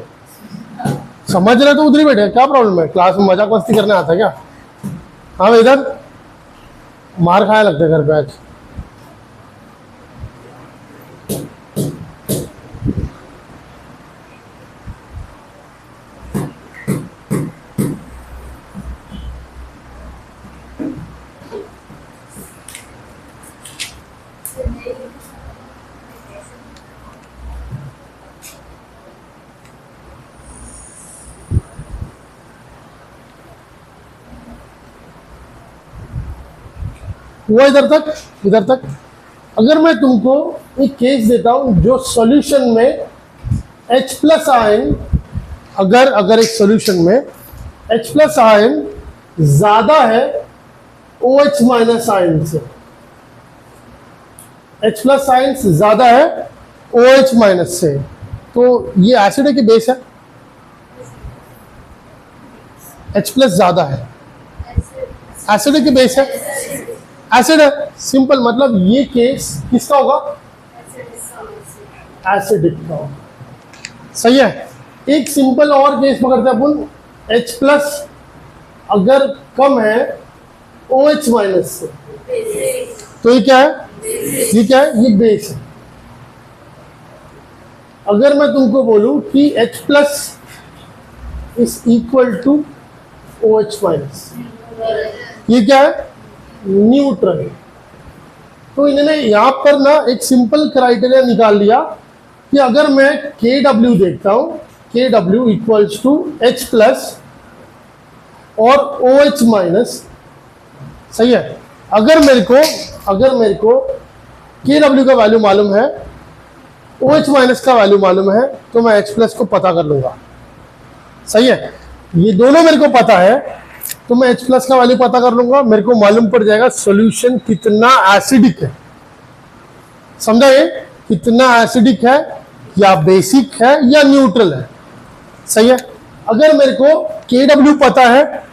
समझ रहा है तो उधर ही बैठेगा, क्या प्रॉब्लम है? क्लास में मजाक मस्ती करने आता है क्या? हाँ वेदांत, मार खाया लगता है घर पे आज। हुआ इधर तक? अगर मैं तुमको एक केस देता हूं जो सॉल्यूशन में H प्लस आयन, अगर एक सॉल्यूशन में H प्लस आयन ज्यादा है OH माइनस आयन से, H प्लस आयन ज्यादा है OH माइनस से, तो ये एसिड है कि बेस है? H प्लस ज्यादा है, एसिड है कि बेस है? एसिड है। सिंपल, मतलब ये केस किसका होगा? एसिडिक का होगा। सही है? एक सिंपल और केस पकड़ते हैं अपन, H प्लस अगर कम है OH माइनस से, तो ये क्या है? ये क्या है? ये बेस है। अगर मैं तुमको बोलूं कि H plus is equal to OH minus, ये क्या है? न्यूट्रल। तो इन्होंने यहां पर ना एक सिंपल क्राइटेरिया निकाल लिया कि अगर मैं KW देखता हूं, KW equals to H plus और OH माइनस, सही है। अगर मेरे को KW का वैल्यू मालूम है, OH माइनस का वैल्यू मालूम है, तो मैं H प्लस को पता कर लूंगा, सही है। ये दोनों मेरे को पता है, तो मैं H प्लस का वैल्यू पता कर लूंगा, मेरे को मालूम पड़ जाएगा सॉल्यूशन कितना एसिडिक है। समझा? ये कितना एसिडिक है, या बेसिक है, या न्यूट्रल है, सही है। अगर मेरे को KW पता है,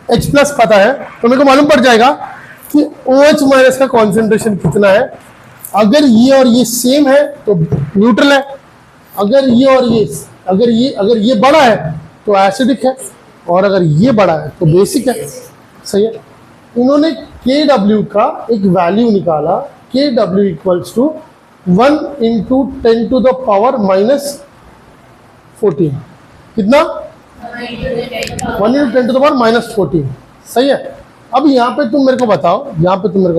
H प्लस पता है, तो मेरे को मालूम पड़ जाएगा कि OH माइनस का कॉन्सेंट्रेशन कितना है। अगर ये और ये सेम है तो न्यूट्रल है, अगर ये बड़ा है तो एसिडिक है, और अगर ये बड़ा है तो बेसिक है, सही है। इन्होंने KW का एक वैल्यू निकाला, KW equals to 1 into 10 to the power minus 14। कितना? 1 into 10 to the power minus 14, सही है। अब यहाँ पे तुम मेरे को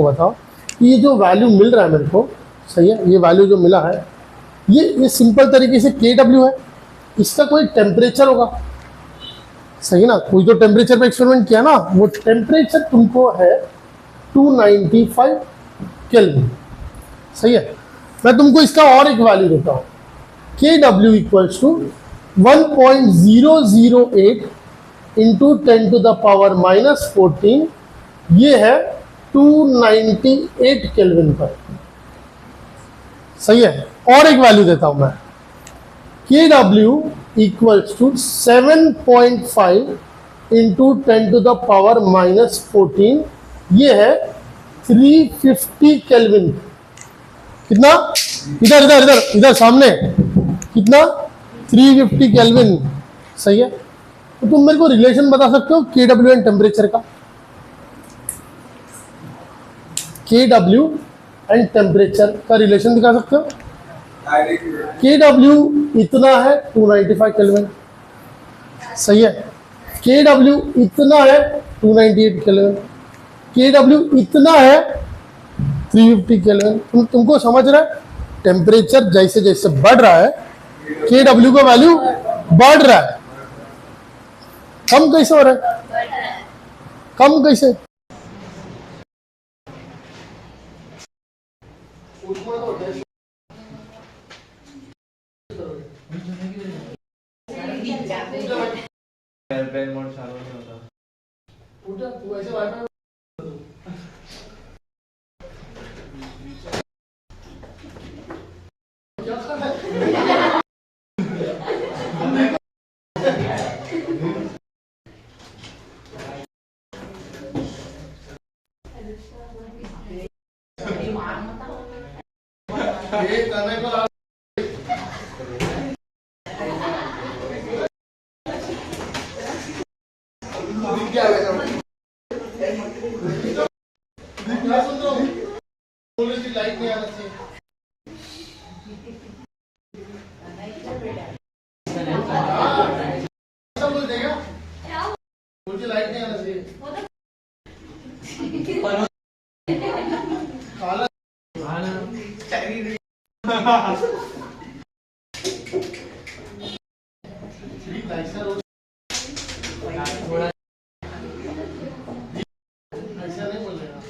बताओ कि ये जो वैल्यू मिल रहा है मेरे को, सही है, ये वैल्यू जो मिला है, ये सिंपल तरीके से KW है, इसका कोई टेम्परेचर होगा, सही ना। कोई तो टेम्परेचर पे एक्सपेरिमेंट किया ना, वो टेम्परेचर तुमको है 295 केल्विन, सही है। मैं तुमको इसका और एक वैल्यू देता हूँ, KW equals to 1.008 into 10 to the power minus 14, ये है 298 केल्विन पर, सही है। और एक वैल्यू देता हूं मैं, KW equals to 7.5 into 10 to the power minus 14, ये है 350 केल्विन। कितना? इधर सामने, कितना? 350 केल्विन, सही है। तो तुम मेरे को रिलेशन बता सकते हो KW एंड टेम्परेचर का? KW एंड टेम्परेचर का रिलेशन दिखा सकते हो? KW इतना है 295 केल्विन, सही है। KW इतना है 298 केल्विन, KW इतना है 350 केल्विन। तुमको समझ रहा है? टेम्परेचर जैसे जैसे बढ़ रहा है, KW का वैल्यू बढ़ रहा है। कम कैसे हो रहा है? कम कैसे? एयरप्लेन मोड चालू नहीं होता। तू ऐसे वाईफाई लाइट नहीं आना चाहिए। बोल देगा, मुझे लाइट नहीं आना चाहिए। काला ऐसा नहीं बोलेगा।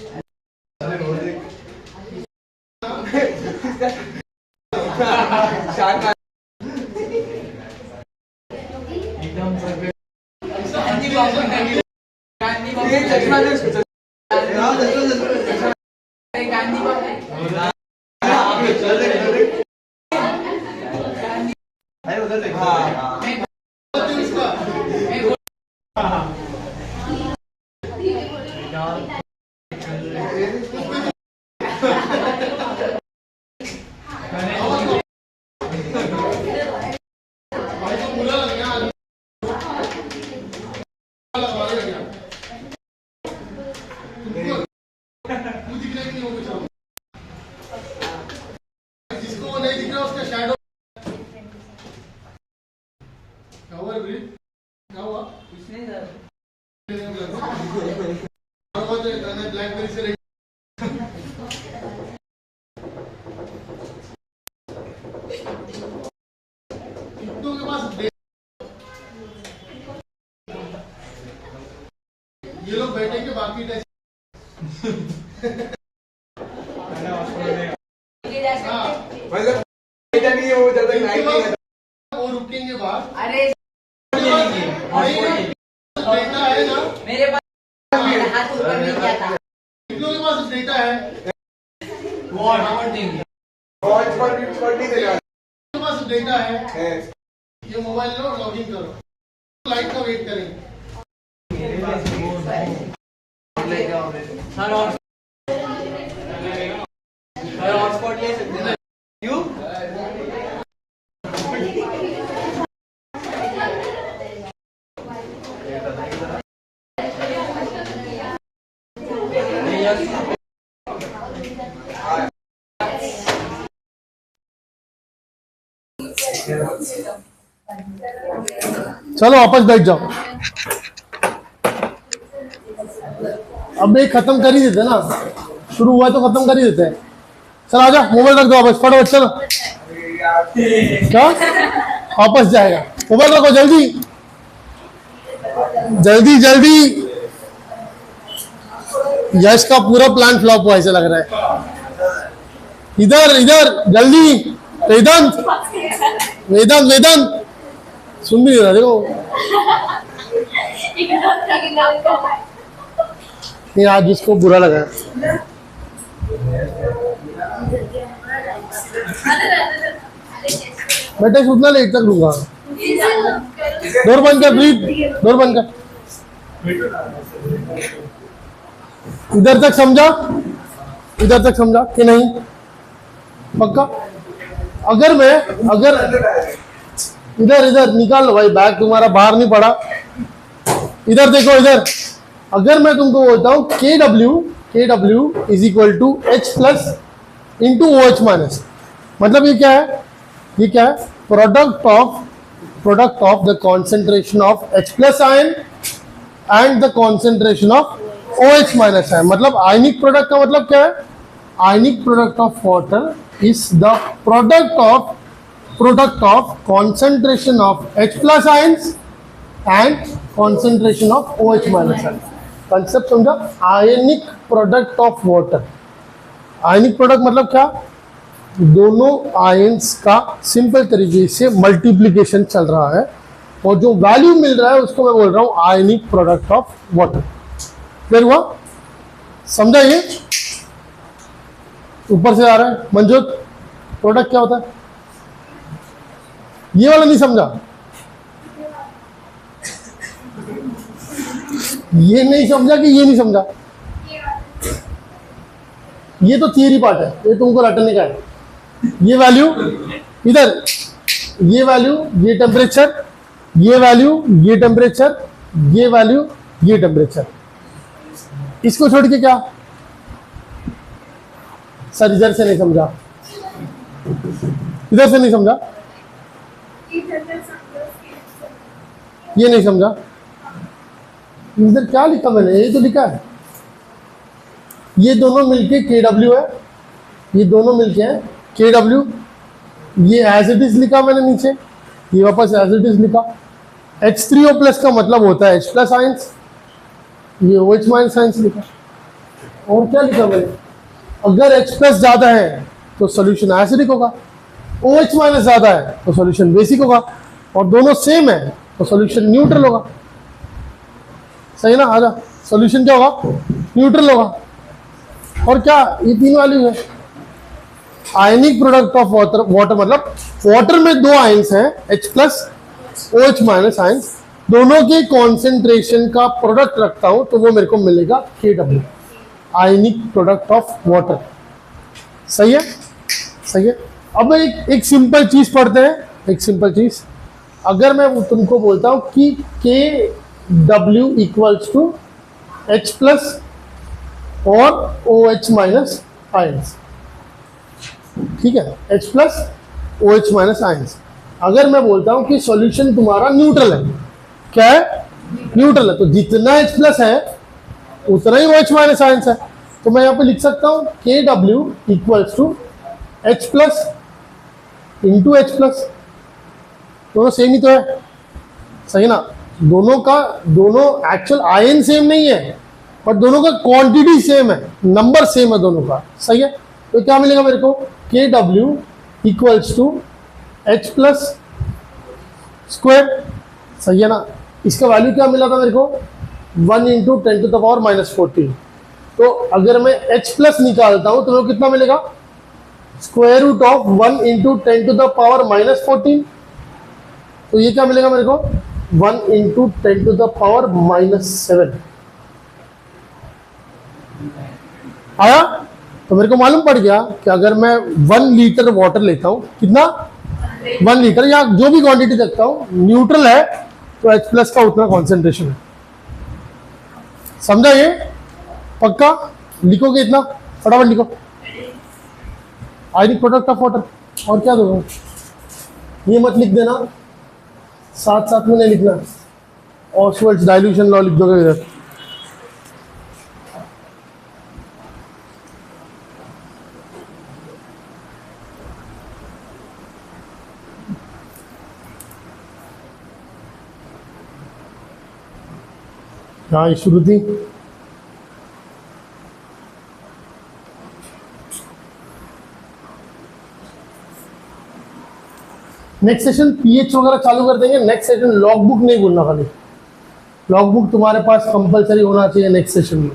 ले जा सकते हैं। मतलब डेटा नहीं है वो जब तक नाइट नहीं वो रुकेंगे बाहर। अरे डेटा है ना, मेरे पास मेरा हाथ ऊपर नहीं किया था। कितनों के पास डेटा है? वॉच पर भी कर नहीं देगा के पास डेटा है, है ये मोबाइल लो, लॉगिन करो, लाइट का वेट करेंगे। हॉटस्पॉट ले सकते हैं क्यों? चलो वापस बैठ जाओ। अब एक खत्म कर ही देते ना, शुरू हुआ तो खत्म कर ही देते हैं। चल आजा, मोबाइल रख दो वापस, फटाफट चलो। क्या वापस जाएगा? मोबाइल रखो जल्दी जल्दी जल्दी। यश का पूरा प्लान फ्लॉप हुआ ऐसा लग रहा है। इधर इधर जल्दी। वेदांत वेदांत वेदांत सुन भी नहीं रहा, देखो ये आज जिसको बुरा लगा है। बेटा उतना लेट तक लूंगा। डोर बंद कर प्लीज, डोर बंद कर। इधर तक समझा, इधर तक समझा कि नहीं? पक्का? अगर इधर इधर निकाल लो भाई, बैग तुम्हारा बाहर नहीं पड़ा। इधर देखो इधर। अगर मैं तुमको बोलता हूँ KW is equal to H plus into OH minus, मतलब ये क्या है? ये क्या है? Product of the concentration of H plus ion and the concentration of OH minus ion. मतलब आयनिक प्रोडक्ट का मतलब क्या है? Ionic product of water is the product of concentration of H plus ions and concentration of OH minus ions। Concept समझा? Ionic product of water. Ionic product मतलब क्या? दोनों ions का सिंपल तरीके से मल्टीप्लिकेशन चल रहा है और जो वैल्यू मिल रहा है उसको मैं बोल रहा हूं आयनिक प्रोडक्ट ऑफ वाटर। क्लियर हुआ? समझा? ये ऊपर से आ रहा है। मंजूत, प्रोडक्ट क्या होता है? ये वाला नहीं समझा? ये नहीं समझा कि ये नहीं समझा? ये तो थियरी पार्ट है, ये तुमको रटने का है। ये वैल्यू इधर, ये वैल्यू, ये टेम्परेचर, ये वैल्यू, ये टेम्परेचर, ये वैल्यू, ये टेम्परेचर। इसको छोड़ के क्या? सर इधर से नहीं समझा, इधर से नहीं समझा, ये नहीं समझा। इधर क्या लिखा मैंने? ये तो लिखा है ये दोनों मिलके KW है, ये दोनों मिलके हैं KW। ये एज इट इज लिखा मैंने नीचे, ये वापस एज इट इज लिखा। H3O प्लस का मतलब होता है H प्लस आयंस, ये OH माइनस आयंस लिखा। और क्या लिखा मैंने? अगर H प्लस ज्यादा है तो सोल्यूशन एसिडिक होगा, OH माइनस ज्यादा है तो सोल्यूशन बेसिक होगा, और दोनों सेम है तो सोल्यूशन न्यूट्रल होगा। सही ना? आजा, सोल्यूशन क्या होगा? न्यूट्रल होगा। और क्या? ये तीन वैल्यू है। आयनिक प्रोडक्ट ऑफ वाटर मतलब वाटर में दो आयंस हैं H plus OH minus ions, दोनों के कॉन्सेंट्रेशन का प्रोडक्ट रखता हूं तो वो मेरे को मिलेगा KW, ionic product of water. सही है? सही है। अब एक सिंपल चीज पढ़ते हैं, एक सिंपल चीज। अगर मैं तुमको बोलता हूं कि KW equals to H plus और OH माइनस आयंस, ठीक है, H plus OH minus ions. अगर मैं बोलता हूं कि सॉल्यूशन तुम्हारा न्यूट्रल है, क्या है? न्यूट्रल है, तो जितना H प्लस है उतना ही OH माइनस आयंस है। तो मैं यहाँ पे लिख सकता हूँ KW equals to H plus into H plus, दोनों सेम ही तो है। सही ना? दोनों एक्चुअल आयन सेम नहीं है पर दोनों का क्वांटिटी सेम है, नंबर सेम है दोनों का। सही है? तो क्या मिलेगा मेरे को, K W equals to H plus square, सही है ना। इसका वैल्यू क्या मिला था मेरे को, 1 इंटू 10⁻⁻14। तो अगर मैं h प्लस निकालता हूं तो मेरे को कितना मिलेगा, स्क्वायर रूट ऑफ 1 इंटू 10⁻⁻14। तो ये क्या मिलेगा मेरे को, 1 इंटू 10⁻⁻7 आया। तो मेरे को मालूम पड़ गया कि अगर मैं 1 लीटर वाटर लेता हूं, कितना, 1 लीटर या जो भी क्वांटिटी रखता हूं, न्यूट्रल है तो H प्लस का उतना कॉन्सेंट्रेशन है। समझा ये, पक्का। लिखोगे इतना, फटाफट लिखो, आयनिक प्रोडक्ट ऑफ वाटर। और क्या दोगे, ये मत लिख देना, साथ साथ में नहीं लिखना, ऑसवर्ड्स डाइल्यूशन लॉ लिख दोगे इधर। हाँ श्रुति, नेक्स्ट सेशन पीएच वगैरह चालू कर देंगे। नेक्स्ट सेशन लॉग बुक नहीं भूलना, खाली लॉग बुक तुम्हारे पास कंपलसरी होना चाहिए नेक्स्ट सेशन में,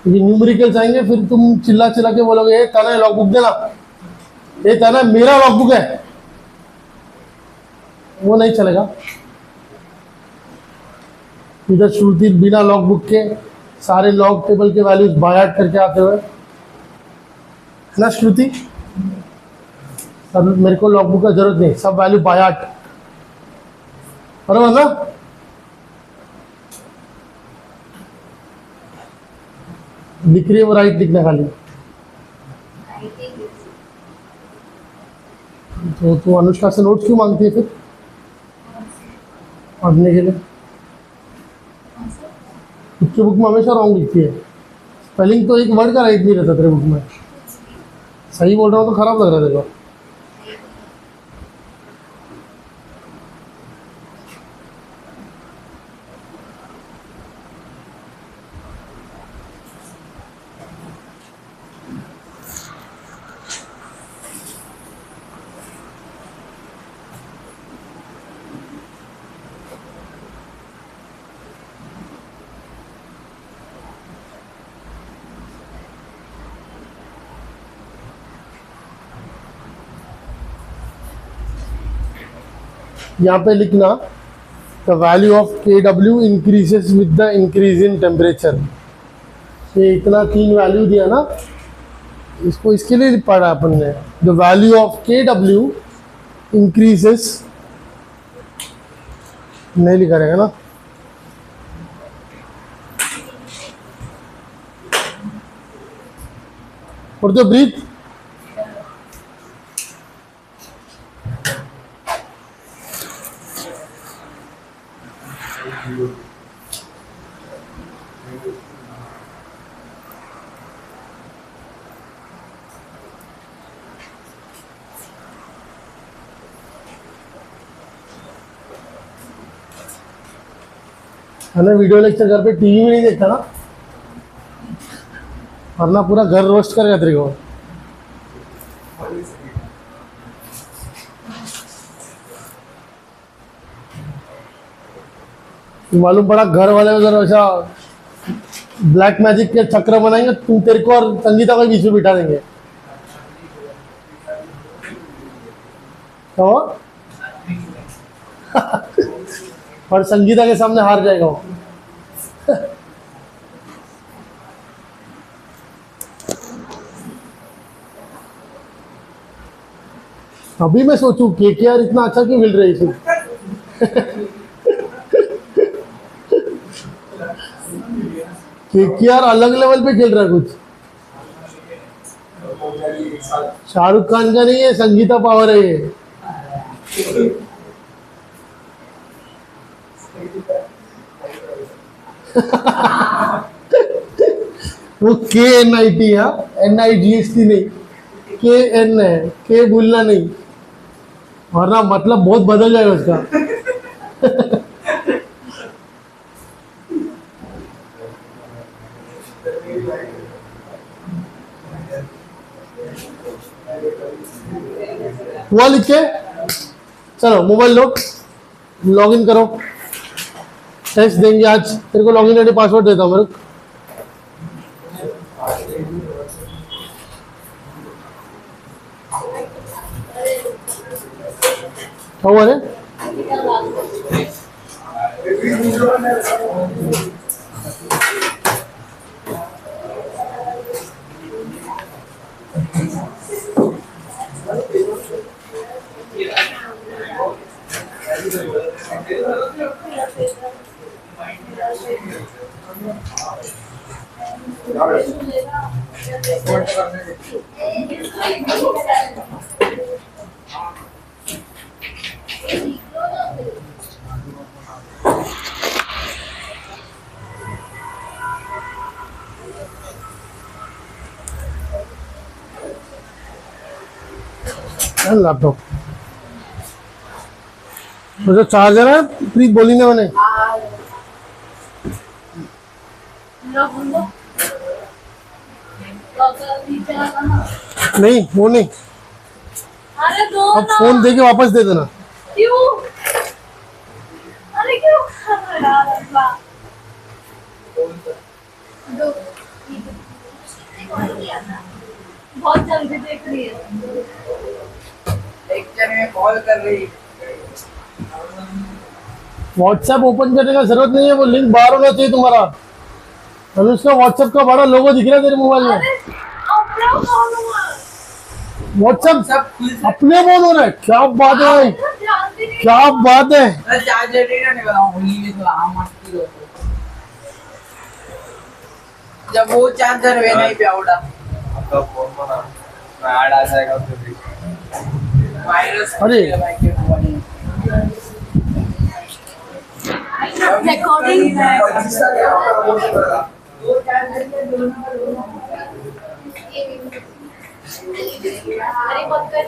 क्योंकि न्यूमेरिकल्स आएंगे फिर तुम चिल्ला चिल्ला के बोलोगे ये ताना लॉग बुक देना, ये ताना मेरा लॉग बुक है, वो नहीं चलेगा। इधर श्रुति बिना लॉग बुक के सारे लॉग टेबल के वैल्यूज बाय हार्ट करके आते हुए, है ना श्रुति। अब मेरे को लॉग बुक का जरूरत नहीं, सब वैल्यू बाय हार्ट, बराबर ना। लिख रही है वो, राइट लिखना खाली। तो तू अनुष्का से नोट्स क्यों मांगती है फिर पढ़ने के लिए, खुद की बुक में हमेशा रॉन्ग लिखती है, स्पेलिंग तो एक वर्ड का राइट नहीं रहता तेरे बुक में। सही बोल रहा हूँ तो खराब लग रहा है देखो। यहाँ पे लिखना, द वैल्यू ऑफ के W increases with the increase in temperature. ये इतना 3 वैल्यू दिया ना, इसको इसके लिए पढ़ा अपन ने, द वैल्यू ऑफ के डब्ल्यू इंक्रीजेस, नहीं लिखा रहेगा ना, और द ब्रीथ, है ना। वीडियो लेक्चर घर पे टीवी में नहीं देखता ना, वरना पूरा घर रोस्ट करेगा तेरे को। मालूम पड़ा घर वाले उधर वैसा ब्लैक मैजिक के चक्र बनाएंगे, तुम तेरे को और संगीता को बीच में बिठा देंगे। तो और संगीता के सामने हार जाएगा वो। अभी मैं सोचूं केकेआर इतना अच्छा क्यों मिल रही है। केकेआर अलग लेवल पे खेल रहा है कुछ, शाहरुख खान का नहीं है, संगीता पावर है ये। वो KNIT है, NIGST नहीं, KN है, के भूलना नहीं, वरना मतलब बहुत बदल जाएगा उसका। हुआ लिख के? चलो मोबाइल लो, लॉगिन करो, टेस्ट देंगे आज। तेरे को लॉगिन आईडी पासवर्ड देता हूँ मेरे को। क्या हुआ रे? लैपटॉप तो जो चार्जर है, प्लीज बोली ना मैंने। नहीं वो नहीं, अरे दो अब फोन दे के वापस दे देना। क्यों? अरे क्यों कर रहा है अब्बा? दो बहुत जल्दी देख रही है। कॉल कर रही। व्हाट्सएप ओपन करने का जरूरत नहीं है, वो लिंक बाहर होना चाहिए तुम्हारा। अनुष्का व्हाट्सएप का बड़ा लोगो दिख रहा है तेरे मोबाइल में। अरे अपना कौन हुआ? व्हाट्सएप सब खुल से अपने फोन हो रहा है, क्या बात है, जानती नहीं। क्या बात है। चार्जर देना नहीं बताऊं होली में तो आम मस्ती हो। जब वो चार्जर वे नहीं पे आउट आपका फोन बना ऐड आ जाएगा तो वायरस अरे रिकॉर्डिंग अरे मत कर।